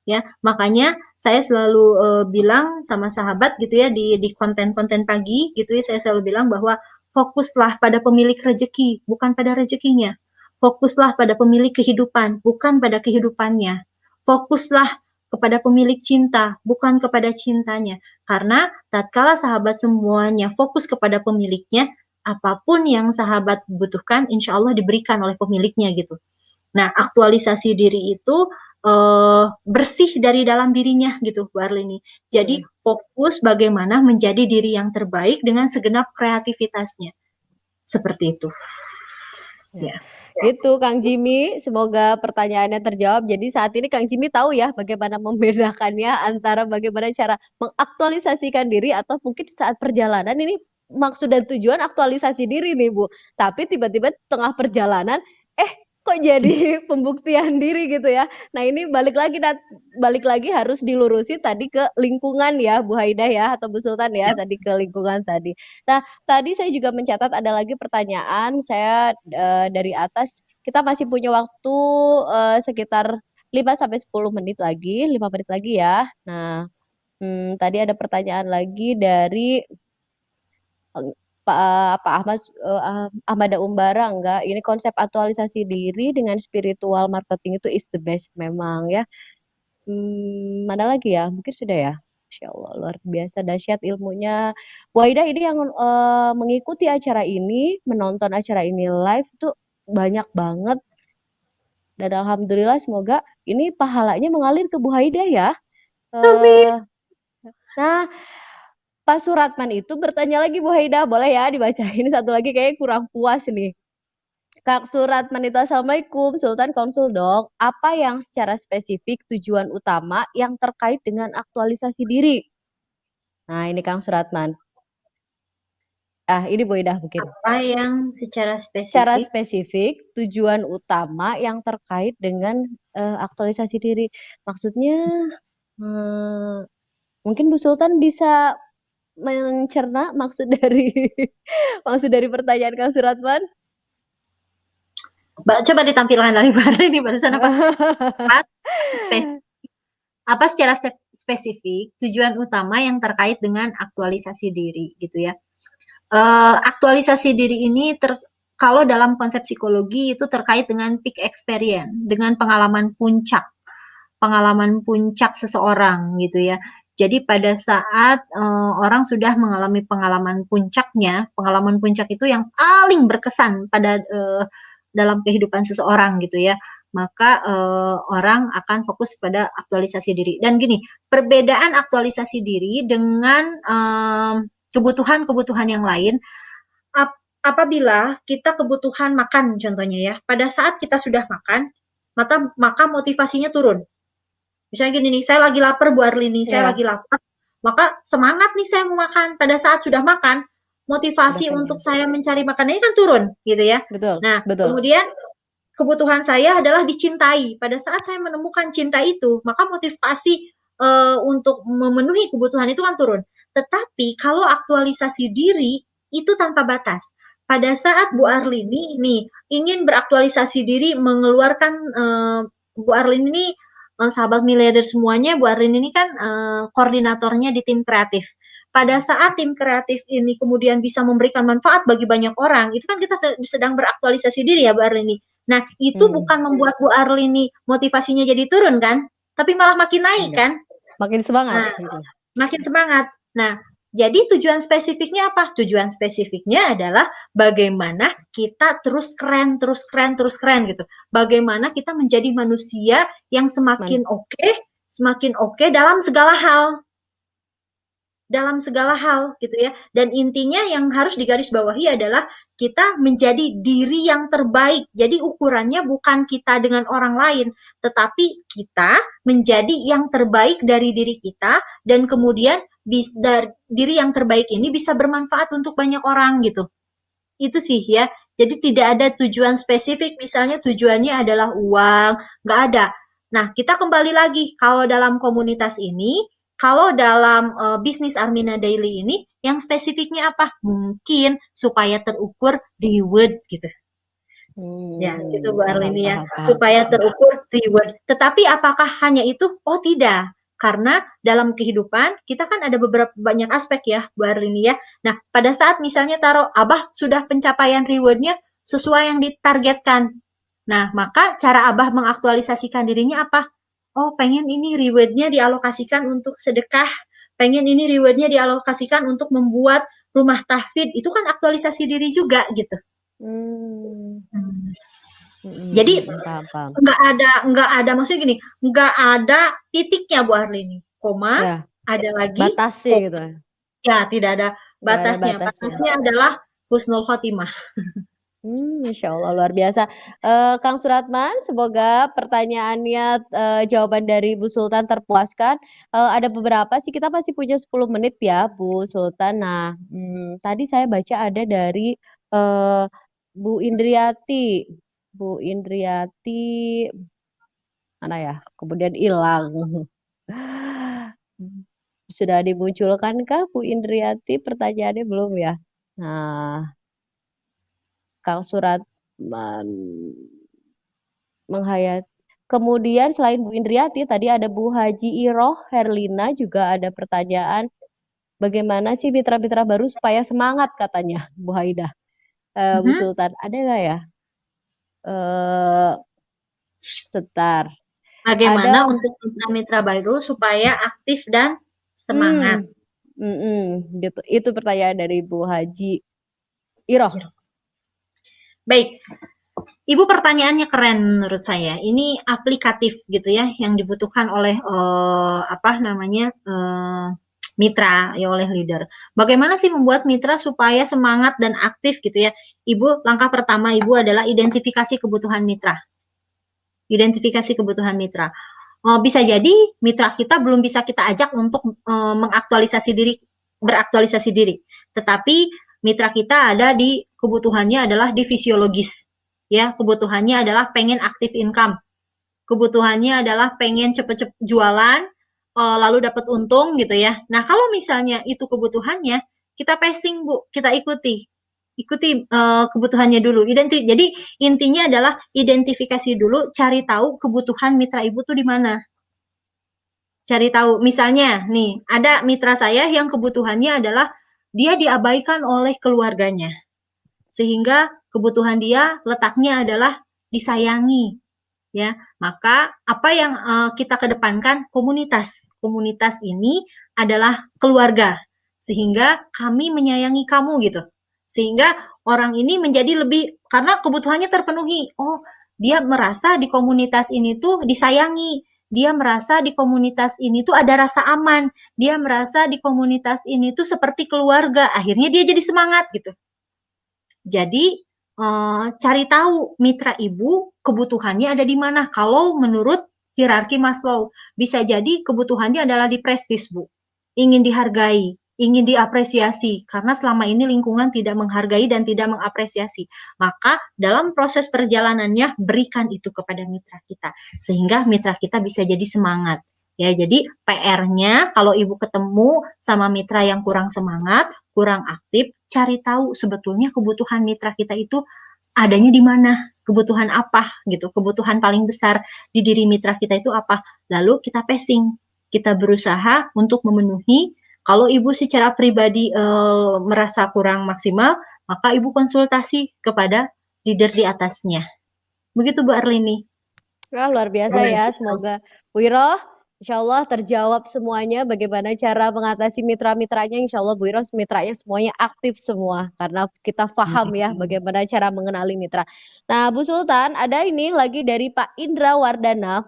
Ya, makanya saya selalu bilang sama sahabat gitu ya di konten-konten pagi gitu ya, saya selalu bilang bahwa fokuslah pada pemilik rezeki, bukan pada rezekinya. Fokuslah pada pemilik kehidupan, bukan pada kehidupannya. Fokuslah kepada pemilik cinta, bukan kepada cintanya. Karena tatkala sahabat semuanya fokus kepada pemiliknya, apapun yang sahabat butuhkan, insya Allah diberikan oleh pemiliknya gitu. Nah, aktualisasi diri itu bersih dari dalam dirinya gitu, Bu Arlini. Jadi fokus bagaimana menjadi diri yang terbaik dengan segenap kreativitasnya. Seperti itu. Ya. Gitu Kang Jimmy, semoga pertanyaannya terjawab. Jadi saat ini Kang Jimmy tahu ya bagaimana membedakannya antara bagaimana cara mengaktualisasikan diri atau mungkin saat perjalanan ini maksud dan tujuan aktualisasi diri nih Bu. Tapi tiba-tiba tengah perjalanan kok jadi pembuktian diri gitu ya. Nah ini balik lagi harus dilurusi tadi ke lingkungan ya Bu Haidah ya atau Bu Sultan ya, tadi ke lingkungan tadi. Nah tadi saya juga mencatat ada lagi pertanyaan saya dari atas. Kita masih punya waktu sekitar 5-10 menit lagi, 5 menit lagi ya. Nah tadi ada pertanyaan lagi dari Pak Ahmada Umbara enggak, ini konsep aktualisasi diri dengan spiritual marketing itu is the best memang ya. Mana lagi ya? Mungkin sudah ya. Masya Allah, luar biasa dahsyat ilmunya. Bu Aida ini yang mengikuti acara ini, menonton acara ini live tuh banyak banget. Dan alhamdulillah semoga ini pahalanya mengalir ke Bu Haida ya. Nah, Pak Suratman itu bertanya lagi Bu Haida, boleh ya dibacain satu lagi kayaknya kurang puas nih. Kak Suratman itu Assalamualaikum, Sultan Konsul dong. Apa yang secara spesifik tujuan utama yang terkait dengan aktualisasi diri? Nah ini Kang Suratman. Ini Bu Haida mungkin. Apa yang secara spesifik? Secara spesifik tujuan utama yang terkait dengan aktualisasi diri. Maksudnya mungkin Bu Sultan bisa mencerna maksud dari pertanyaan Kang Suratman. Coba ditampilkan lagi ini barusan apa? Apa secara spesifik tujuan utama yang terkait dengan aktualisasi diri gitu ya. Aktualisasi diri ini kalau dalam konsep psikologi itu terkait dengan peak experience, dengan pengalaman puncak seseorang gitu ya. Jadi pada saat orang sudah mengalami pengalaman puncaknya, pengalaman puncak itu yang paling berkesan pada dalam kehidupan seseorang gitu ya, maka orang akan fokus pada aktualisasi diri. Dan gini, perbedaan aktualisasi diri dengan kebutuhan-kebutuhan yang lain, apabila kita kebutuhan makan contohnya ya, pada saat kita sudah makan, maka motivasinya turun. Misalnya gini nih, saya lagi lapar Bu Arlini, saya lagi lapar, maka semangat nih saya mau makan. Pada saat sudah makan, motivasi untuk saya mencari makanan ini kan turun, gitu ya. Betul. Nah, kemudian kebutuhan saya adalah dicintai. Pada saat saya menemukan cinta itu, maka motivasi untuk memenuhi kebutuhan itu kan turun. Tetapi kalau aktualisasi diri itu tanpa batas. Pada saat Bu Arlini nih ingin beraktualisasi diri, mengeluarkan Bu Arlini ini sahabat miliarder semuanya, Bu Arlini ini kan koordinatornya di tim kreatif. Pada saat tim kreatif ini kemudian bisa memberikan manfaat bagi banyak orang, itu kan kita sedang beraktualisasi diri ya Bu Arlini. Nah, itu bukan membuat Bu Arlini motivasinya jadi turun kan, tapi malah makin naik kan. Makin semangat. Makin semangat. Nah, jadi tujuan spesifiknya apa? Tujuan spesifiknya adalah bagaimana kita terus keren gitu. Bagaimana kita menjadi manusia yang semakin oke dalam segala hal. Dalam segala hal gitu ya. Dan intinya yang harus digarisbawahi adalah kita menjadi diri yang terbaik. Jadi ukurannya bukan kita dengan orang lain, tetapi kita menjadi yang terbaik dari diri kita, dan kemudian diri yang terbaik ini bisa bermanfaat untuk banyak orang gitu. Itu sih ya. Jadi tidak ada tujuan spesifik, misalnya tujuannya adalah uang, nggak ada. Nah, kita kembali lagi, kalau dalam komunitas ini, kalau dalam bisnis Armina Daily ini, yang spesifiknya apa? Mungkin supaya terukur reward gitu. Ya, gitu Bu Arlini ya. Supaya terukur reward. Tetapi apakah hanya itu? Oh tidak. Karena dalam kehidupan kita kan ada beberapa banyak aspek ya Bu Arlini ya. Nah, pada saat misalnya taruh Abah sudah pencapaian rewardnya sesuai yang ditargetkan. Nah, maka cara Abah mengaktualisasikan dirinya apa? Oh, pengen ini rewardnya dialokasikan untuk sedekah, pengen ini rewardnya dialokasikan untuk membuat rumah tahfidz. Itu kan aktualisasi diri juga gitu. Jadi nggak ada maksudnya gini, nggak ada titiknya Bu Arlini, koma, ada lagi batasnya gitu. Ya, tidak ada batasnya. Batasnya adalah husnul khotimah. Insya Allah luar biasa. Kang Suratman, semoga pertanyaannya, jawaban dari Bu Sultan terpuaskan. Ada beberapa sih, kita masih punya 10 menit ya Bu Sultan. Nah, tadi saya baca ada dari Bu Indriati. Bu Indriati, mana ya? Kemudian hilang. Sudah dimunculkankah Bu Indriati? Pertanyaannya belum ya? Nah, Kang Suratman menghayat. Kemudian selain Bu Indriati, tadi ada Bu Haji Iroh Herlina juga ada pertanyaan. Bagaimana sih mitra-mitra baru supaya semangat katanya Bu Haida. Bu Sultan, ada nggak ya? Sebentar. Bagaimana untuk mitra-mitra baru supaya aktif dan semangat? Gitu. Itu pertanyaan dari Bu Haji Iroh. Baik, Ibu pertanyaannya keren menurut saya. Ini aplikatif gitu ya, yang dibutuhkan oleh mitra ya, oleh leader. Bagaimana sih membuat mitra supaya semangat dan aktif gitu ya? Ibu, langkah pertama Ibu adalah identifikasi kebutuhan mitra. Identifikasi kebutuhan mitra. Bisa jadi mitra kita belum bisa kita ajak untuk beraktualisasi diri. Tetapi mitra kita ada di kebutuhannya adalah di fisiologis. Ya, kebutuhannya adalah pengen aktif income. Kebutuhannya adalah pengen cepet-cepet jualan, lalu dapat untung gitu ya. Nah, kalau misalnya itu kebutuhannya, kita passing Bu, kita ikuti kebutuhannya dulu. Jadi intinya adalah identifikasi dulu, cari tahu kebutuhan mitra Ibu tuh di mana. Cari tahu, misalnya nih, ada mitra saya yang kebutuhannya adalah dia diabaikan oleh keluarganya. Sehingga kebutuhan dia letaknya adalah disayangi, ya. Maka apa yang kita kedepankan? Komunitas. Komunitas ini adalah keluarga, sehingga kami menyayangi kamu gitu. Sehingga orang ini menjadi lebih, karena kebutuhannya terpenuhi. Oh, dia merasa di komunitas ini tuh disayangi. Dia merasa di komunitas ini tuh ada rasa aman. Dia merasa di komunitas ini tuh seperti keluarga. Akhirnya dia jadi semangat gitu. Jadi cari tahu mitra ibu kebutuhannya ada di mana. Kalau menurut hierarki Maslow, bisa jadi kebutuhannya adalah di prestis, Bu. Ingin dihargai, ingin diapresiasi, karena selama ini lingkungan tidak menghargai dan tidak mengapresiasi. Maka dalam proses perjalanannya, berikan itu kepada mitra kita, sehingga mitra kita bisa jadi semangat. Ya, jadi PR-nya kalau ibu ketemu sama mitra yang kurang semangat, kurang aktif, cari tahu sebetulnya kebutuhan mitra kita itu adanya di mana, kebutuhan apa gitu, kebutuhan paling besar di diri mitra kita itu apa. Lalu kita pacing, kita berusaha untuk memenuhi. Kalau ibu secara pribadi merasa kurang maksimal, maka ibu konsultasi kepada leader di atasnya. Begitu Bu Arlini. Wah, luar biasa ya. Semoga Bu Iroh, insya Allah terjawab semuanya. Bagaimana cara mengatasi mitra-mitranya? Insya Allah Bu Iroh mitranya semuanya aktif semua. Karena kita paham ya bagaimana cara mengenali mitra. Nah Bu Sultan, ada ini lagi dari Pak Indra Wardana.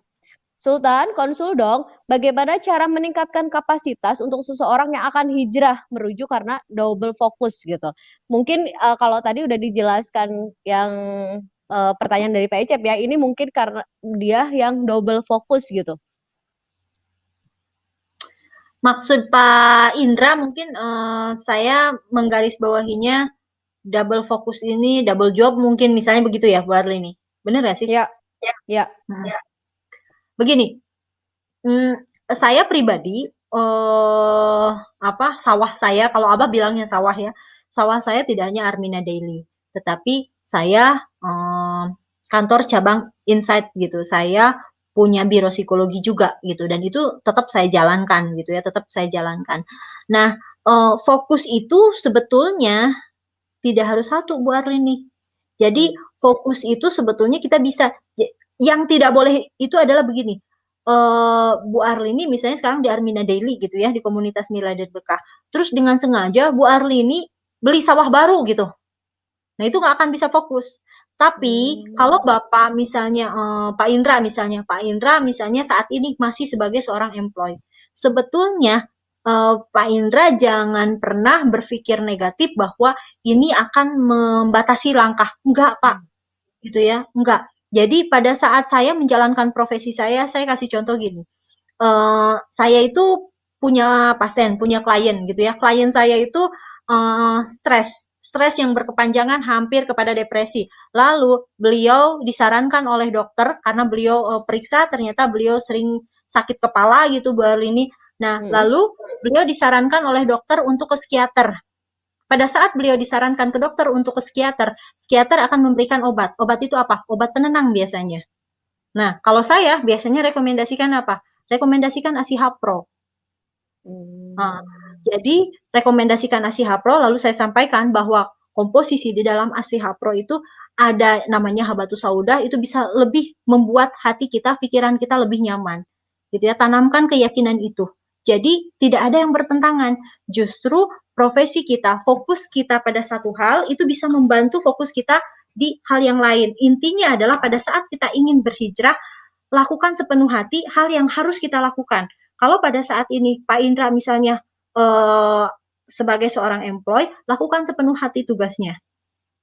Sultan, konsul dong, bagaimana cara meningkatkan kapasitas untuk seseorang yang akan hijrah merujuk karena double fokus gitu. Mungkin kalau tadi udah dijelaskan yang pertanyaan dari Pak Ecep ya, ini mungkin karena dia yang double fokus gitu. Maksud Pak Indra mungkin saya menggarisbawahinya double fokus ini, double job mungkin misalnya begitu ya Bu Arlini. Benar nggak sih? Ya, ya. Begini, saya pribadi sawah saya, kalau Abah bilangnya sawah ya, sawah saya tidak hanya Armina Daily, tetapi saya kantor cabang Insight gitu, saya punya biro psikologi juga gitu, dan itu tetap saya jalankan gitu ya, tetap saya jalankan. Nah, fokus itu sebetulnya tidak harus satu Bu Arlini. Jadi fokus itu sebetulnya kita bisa, yang tidak boleh itu adalah begini, Bu Arlini misalnya sekarang di Armina Daily gitu ya, di komunitas Miladat Berkah. Terus dengan sengaja Bu Arlini beli sawah baru gitu. Nah itu nggak akan bisa fokus. Tapi kalau Bapak misalnya Pak Indra misalnya saat ini masih sebagai seorang employee, sebetulnya Pak Indra jangan pernah berpikir negatif bahwa ini akan membatasi langkah. Enggak Pak, gitu ya, enggak. Jadi pada saat saya menjalankan profesi saya kasih contoh gini. Saya itu punya pasien, punya klien gitu ya. Klien saya itu stres yang berkepanjangan hampir kepada depresi. Lalu beliau disarankan oleh dokter karena beliau periksa ternyata beliau sering sakit kepala gitu Bu ini. Nah, lalu beliau disarankan oleh dokter untuk ke psikiater. Pada saat beliau disarankan ke dokter untuk ke psikiater, psikiater akan memberikan obat. Obat itu apa? Obat penenang biasanya. Nah, kalau saya biasanya rekomendasikan apa? Rekomendasikan ASI-HAPRO. Jadi rekomendasikan ASI-HAPRO, lalu saya sampaikan bahwa komposisi di dalam ASI-HAPRO itu ada namanya habatus sauda, itu bisa lebih membuat hati kita, pikiran kita lebih nyaman. Gitu ya, tanamkan keyakinan itu. Jadi tidak ada yang bertentangan. Justru profesi kita, fokus kita pada satu hal itu bisa membantu fokus kita di hal yang lain. Intinya adalah pada saat kita ingin berhijrah, lakukan sepenuh hati hal yang harus kita lakukan. Kalau pada saat ini Pak Indra misalnya sebagai seorang employee, lakukan sepenuh hati tugasnya.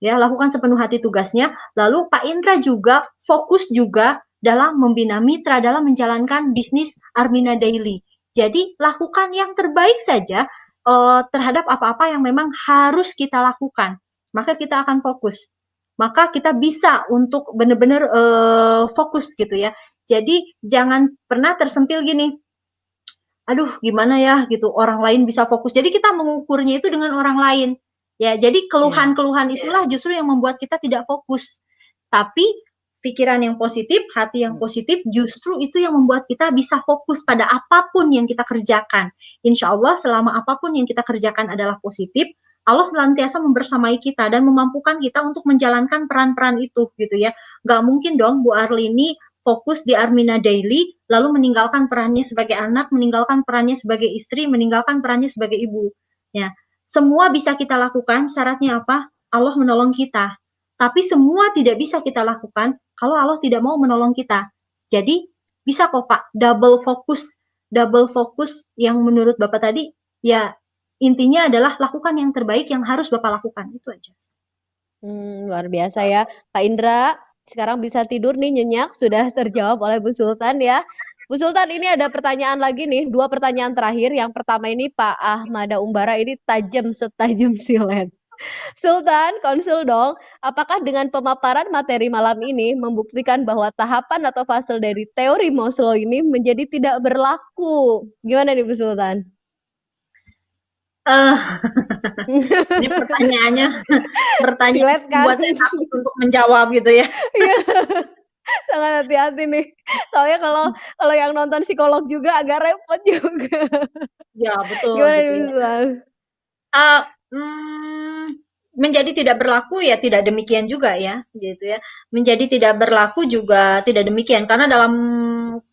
Ya, lakukan sepenuh hati tugasnya. Lalu Pak Indra juga fokus juga dalam membina mitra, dalam menjalankan bisnis Armina Daily. Jadi lakukan yang terbaik saja terhadap apa-apa yang memang harus kita lakukan. Maka kita akan fokus. Maka kita bisa untuk benar-benar fokus gitu ya. Jadi jangan pernah tersempil gini, aduh gimana ya gitu, orang lain bisa fokus. Jadi kita mengukurnya itu dengan orang lain. Ya, jadi keluhan-keluhan itulah justru yang membuat kita tidak fokus. Tapi pikiran yang positif, hati yang positif, justru itu yang membuat kita bisa fokus pada apapun yang kita kerjakan. Insya Allah selama apapun yang kita kerjakan adalah positif, Allah senantiasa membersamai kita dan memampukan kita untuk menjalankan peran-peran itu gitu ya. Nggak mungkin dong Bu Arlini fokus di Armina Daily, lalu meninggalkan perannya sebagai anak, meninggalkan perannya sebagai istri, meninggalkan perannya sebagai ibu. Ya, semua bisa kita lakukan, syaratnya apa? Allah menolong kita. Tapi semua tidak bisa kita lakukan kalau Allah tidak mau menolong kita. Jadi, bisa kok Pak, double fokus yang menurut Bapak tadi, ya intinya adalah lakukan yang terbaik yang harus Bapak lakukan, itu aja. Luar biasa ya. Kak Indra, sekarang bisa tidur nih nyenyak, sudah terjawab oleh Bu Sultan ya. Bu Sultan, ini ada pertanyaan lagi nih, 2 pertanyaan terakhir. Yang pertama ini Pak Ahmada Umbara ini tajam setajam silet. Sultan, konsul dong, apakah dengan pemaparan materi malam ini membuktikan bahwa tahapan atau fase dari teori Maslow ini menjadi tidak berlaku? Gimana nih Bu Sultan? Ini pertanyaannya Silet kan? buat saya takut untuk menjawab gitu ya. Iya, sangat hati-hati nih. Soalnya kalau yang nonton psikolog juga agak repot juga. Ya betul Gimana gitu nih ya. Sultan? Menjadi tidak berlaku ya tidak demikian juga ya gitu ya. Menjadi tidak berlaku juga tidak demikian karena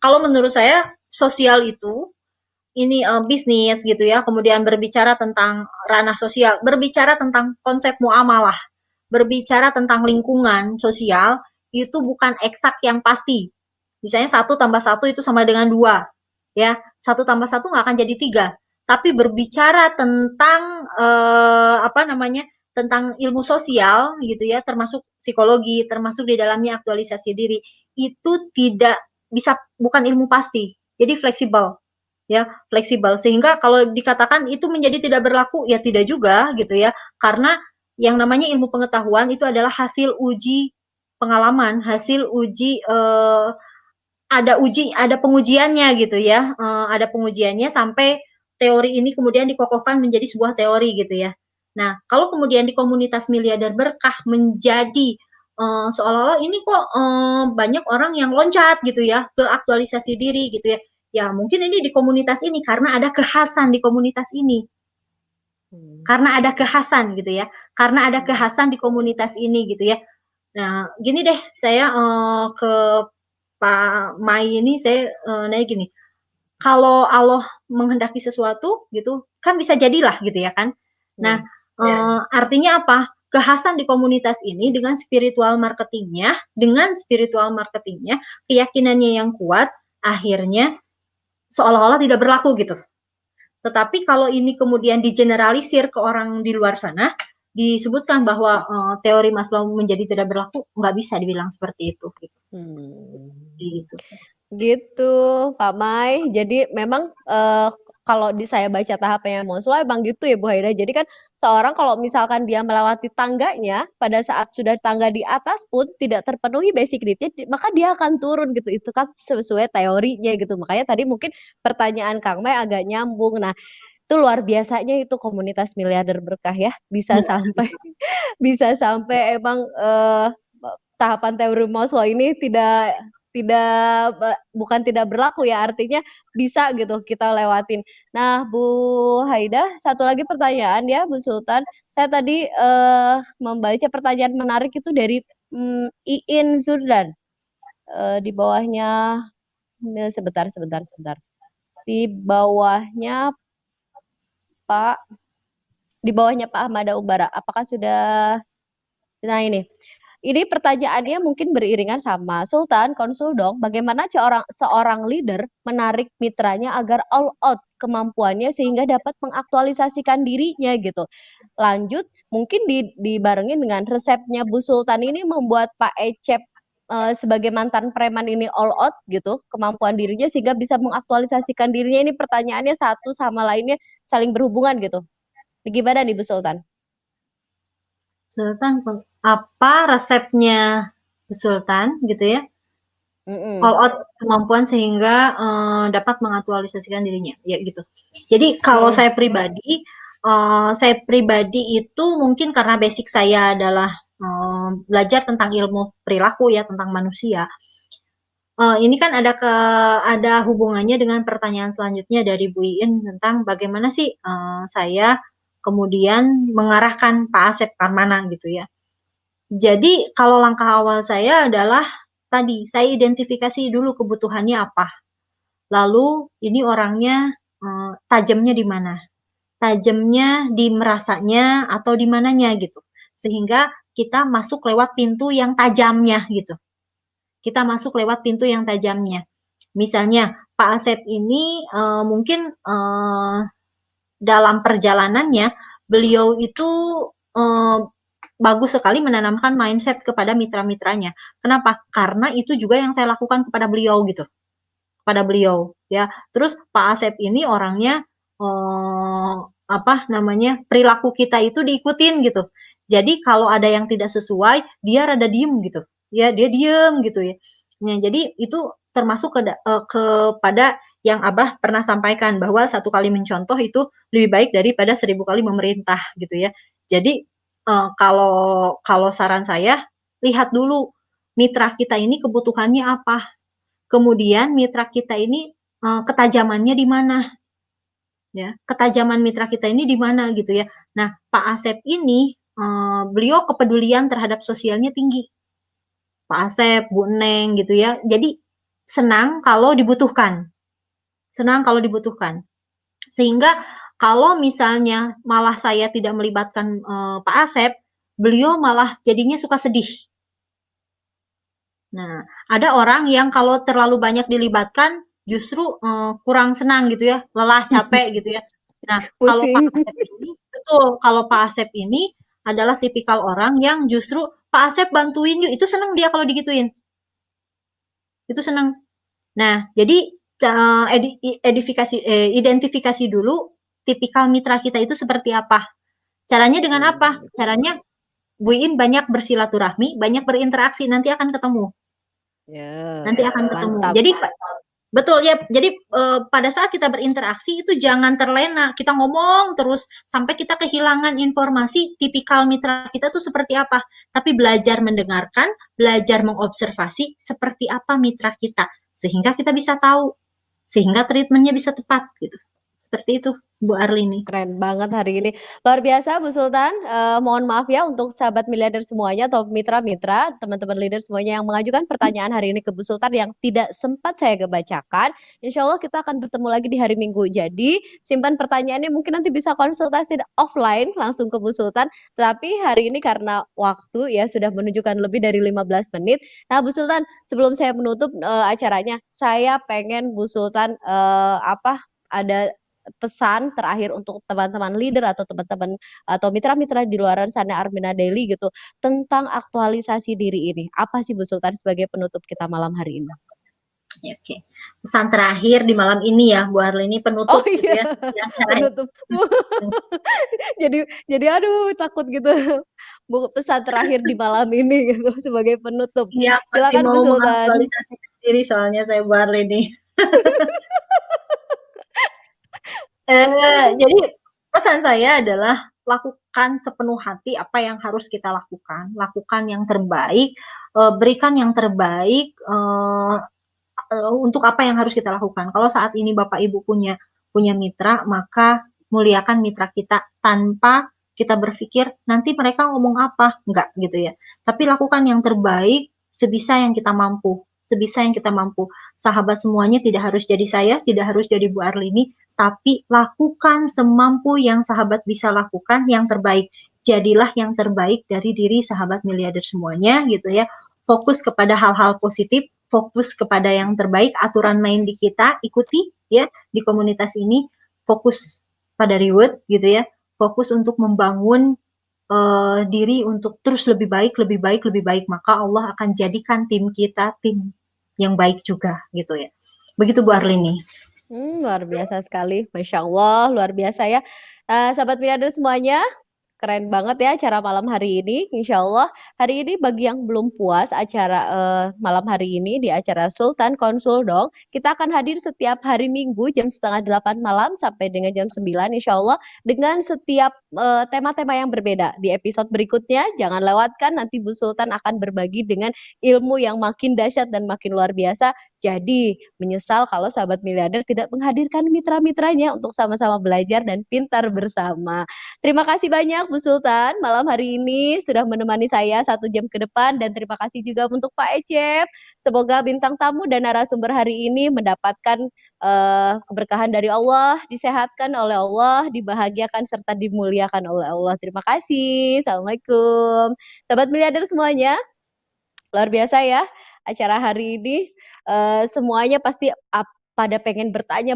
kalau menurut saya sosial itu ini bisnis gitu ya, kemudian berbicara tentang ranah sosial, berbicara tentang konsep muamalah, berbicara tentang lingkungan sosial, itu bukan eksak yang pasti. Misalnya 1+1 itu sama dengan 2, ya. 1+1 nggak akan jadi 3. Tapi berbicara tentang tentang ilmu sosial gitu ya, termasuk psikologi, termasuk di dalamnya aktualisasi diri, itu tidak bisa, bukan ilmu pasti. Jadi fleksibel ya, fleksibel sehingga kalau dikatakan itu menjadi tidak berlaku ya tidak juga gitu ya, karena yang namanya ilmu pengetahuan itu adalah hasil uji pengalaman, hasil uji ada pengujiannya gitu ya, ada pengujiannya sampai teori ini kemudian dikokohkan menjadi sebuah teori gitu ya. Nah, kalau kemudian di komunitas miliarder berkah menjadi seolah-olah ini kok banyak orang yang loncat gitu ya ke aktualisasi diri gitu ya. Ya mungkin ini di komunitas ini karena ada kekhasan di komunitas ini. Karena ada kekhasan gitu ya. Karena ada kekhasan di komunitas ini gitu ya. Nah, gini deh, saya ke Pak Mai ini saya nanya gini, kalau Allah menghendaki sesuatu gitu, kan bisa jadilah gitu ya kan. Nah, artinya apa? Kekhasan di komunitas ini dengan spiritual marketingnya, keyakinannya yang kuat, akhirnya seolah-olah tidak berlaku gitu. Tetapi kalau ini kemudian digeneralisir ke orang di luar sana, disebutkan bahwa teori Maslow menjadi tidak berlaku, nggak bisa dibilang seperti itu. Gitu. Gitu, Pak Mai. Jadi memang kalau saya baca tahapannya Maslow emang gitu ya Bu Haida. Jadi kan seorang kalau misalkan dia melewati tangganya, pada saat sudah tangga di atas pun tidak terpenuhi basic need-nya, maka dia akan turun gitu. Itu kan sesuai teorinya gitu. Makanya tadi mungkin pertanyaan Kang Mai agak nyambung. Nah, itu luar biasanya itu komunitas miliarder berkah ya, bisa sampai emang tahapan teori Maslow ini bukan tidak berlaku ya, artinya bisa gitu kita lewatin. Nah, Bu Haida, satu lagi pertanyaan ya Bu Sultan. Saya tadi membaca pertanyaan menarik itu dari Iin Zurdan. Di bawahnya sebentar. Di bawahnya Pak Ahmada Umbara. Apakah sudah? Nah ini pertanyaannya mungkin beriringan sama Sultan, konsul dong, bagaimana seorang leader menarik mitranya agar all out kemampuannya sehingga dapat mengaktualisasikan dirinya gitu. Lanjut, mungkin dibarengin dengan resepnya Bu Sultan ini membuat Pak Ecep sebagai mantan preman ini all out gitu, kemampuan dirinya sehingga bisa mengaktualisasikan dirinya. Ini pertanyaannya satu sama lainnya saling berhubungan gitu. Gimana nih Bu Sultan? Sultan, apa resepnya Bu Sultan gitu ya? All out kemampuan sehingga dapat mengaktualisasikan dirinya, ya gitu. Jadi kalau saya pribadi itu mungkin karena basic saya adalah belajar tentang ilmu perilaku ya, tentang manusia. Ini kan ada hubungannya dengan pertanyaan selanjutnya dari Bu Iin tentang bagaimana sih saya kemudian mengarahkan Pak Asep Karmana gitu ya. Jadi kalau langkah awal saya adalah tadi saya identifikasi dulu kebutuhannya apa. Lalu ini orangnya tajamnya di mana? Tajamnya di merasanya atau di mananya gitu. Sehingga kita masuk lewat pintu yang tajamnya gitu. Kita masuk lewat pintu yang tajamnya. Misalnya Pak Asep ini mungkin dalam perjalanannya beliau itu bagus sekali menanamkan mindset kepada mitra-mitranya. Kenapa? Karena itu juga yang saya lakukan kepada beliau gitu. Kepada beliau ya. Terus Pak Asep ini orangnya perilaku kita itu diikutin gitu. Jadi kalau ada yang tidak sesuai, dia rada diem gitu. Ya, dia diem gitu ya. Nah, jadi itu termasuk kepada yang Abah pernah sampaikan bahwa 1 kali mencontoh itu lebih baik daripada 1000 kali memerintah gitu ya. Jadi kalau saran saya, lihat dulu mitra kita ini kebutuhannya apa. Kemudian mitra kita ini ketajamannya di mana? Ya, ketajaman mitra kita ini di mana gitu ya. Nah, Pak Asep ini beliau kepedulian terhadap sosialnya tinggi. Pak Asep, Bu Neng gitu ya. Jadi senang kalau dibutuhkan. Senang kalau dibutuhkan. Sehingga kalau misalnya malah saya tidak melibatkan Pak Asep, beliau malah jadinya suka sedih. Nah, ada orang yang kalau terlalu banyak dilibatkan justru kurang senang gitu ya, lelah, capek gitu ya. Nah, kalau Pak Pusing. Asep ini betul, kalau Pak Asep ini adalah tipikal orang yang justru Pak Asep bantuin yuk, itu senang dia kalau digituin. Itu senang. Nah, jadi identifikasi dulu tipikal mitra kita itu seperti apa. Caranya dengan apa? Caranya Bu In banyak bersilaturahmi, banyak berinteraksi, nanti akan ketemu. Ya, Nanti akan ketemu. mantap. Jadi betul ya. Jadi pada saat kita berinteraksi itu jangan terlena. Kita ngomong terus sampai kita kehilangan informasi tipikal mitra kita tuh seperti apa. Tapi belajar mendengarkan, belajar mengobservasi seperti apa mitra kita sehingga kita bisa tahu, sehingga treatmentnya bisa tepat gitu. Seperti itu, Bu Arlini. Keren banget hari ini. Luar biasa Bu Sultan. Mohon maaf ya untuk sahabat miliarder semuanya atau mitra-mitra, teman-teman leader semuanya yang mengajukan pertanyaan hari ini ke Bu Sultan yang tidak sempat saya kebacakan. Insya Allah kita akan bertemu lagi di hari Minggu. Jadi simpan pertanyaannya, mungkin nanti bisa konsultasi offline langsung ke Bu Sultan. Tapi hari ini karena waktu ya sudah menunjukkan lebih dari 15 menit. Nah Bu Sultan, sebelum saya menutup acaranya, saya pengen Bu Sultan ada pesan terakhir untuk teman-teman leader atau teman-teman atau mitra-mitra di luar sana Armina Daily gitu tentang aktualisasi diri ini. Apa sih Bu Sultan sebagai penutup kita malam hari ini? Oke. Pesan terakhir di malam ini ya Bu Arlini, penutup gitu ya. Penutup. jadi aduh takut gitu. Bu, pesan terakhir di malam ini gitu sebagai penutup. Iya, Silakan Bu Sultan. mengaktualisasikan diri soalnya saya Bu Arlini. Jadi pesan saya adalah lakukan sepenuh hati apa yang harus kita lakukan. Lakukan yang terbaik, berikan yang terbaik untuk apa yang harus kita lakukan. Kalau saat ini Bapak Ibu punya mitra, maka muliakan mitra kita tanpa kita berpikir nanti mereka ngomong apa, enggak gitu ya. Tapi lakukan yang terbaik sebisa yang kita mampu. Sebisa yang kita mampu. Sahabat semuanya tidak harus jadi saya, tidak harus jadi Bu Arlini, tapi lakukan semampu yang sahabat bisa lakukan yang terbaik. Jadilah yang terbaik dari diri sahabat miliarder semuanya gitu ya. Fokus kepada hal-hal positif, fokus kepada yang terbaik, aturan main di kita ikuti ya di komunitas ini, fokus pada reward gitu ya, fokus untuk membangun diri untuk terus lebih baik, lebih baik, lebih baik, maka Allah akan jadikan tim kita tim yang baik juga gitu ya. Begitu Bu Arlini. Luar biasa sekali, Masya Allah, luar biasa ya. Sahabat miliarder semuanya, Keren banget ya acara malam hari ini. Insya Allah hari ini bagi yang belum puas acara malam hari ini di acara Sultan Konsul Dong, kita akan hadir setiap hari Minggu jam setengah 8 malam sampai dengan jam 9 insya Allah dengan setiap tema-tema yang berbeda. Di episode berikutnya jangan lewatkan, nanti Bu Sultan akan berbagi dengan ilmu yang makin dahsyat dan makin luar biasa. Jadi menyesal kalau sahabat miliarder tidak menghadirkan mitra-mitranya untuk sama-sama belajar dan pintar bersama. Terima kasih banyak Bu Sultan malam hari ini sudah menemani saya 1 jam ke depan dan terima kasih juga untuk Pak Ecep. Semoga bintang tamu dan narasumber hari ini mendapatkan keberkahan dari Allah, disehatkan oleh Allah, dibahagiakan serta dimuliakan oleh Allah. Terima kasih. Assalamualaikum. Sahabat miliarder semuanya, luar biasa ya acara hari ini. Semuanya pasti pada pengen bertanya,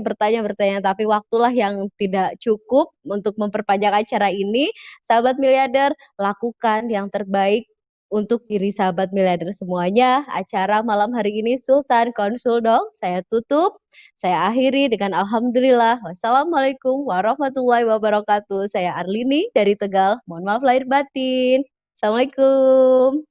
tapi waktulah yang tidak cukup untuk memperpanjang acara ini. Sahabat miliarder, lakukan yang terbaik untuk diri sahabat miliarder semuanya. Acara malam hari ini Sultan Konsul Dong, saya tutup. Saya akhiri dengan alhamdulillah. Wassalamualaikum warahmatullahi wabarakatuh. Saya Arlini dari Tegal. Mohon maaf lahir batin. Assalamualaikum.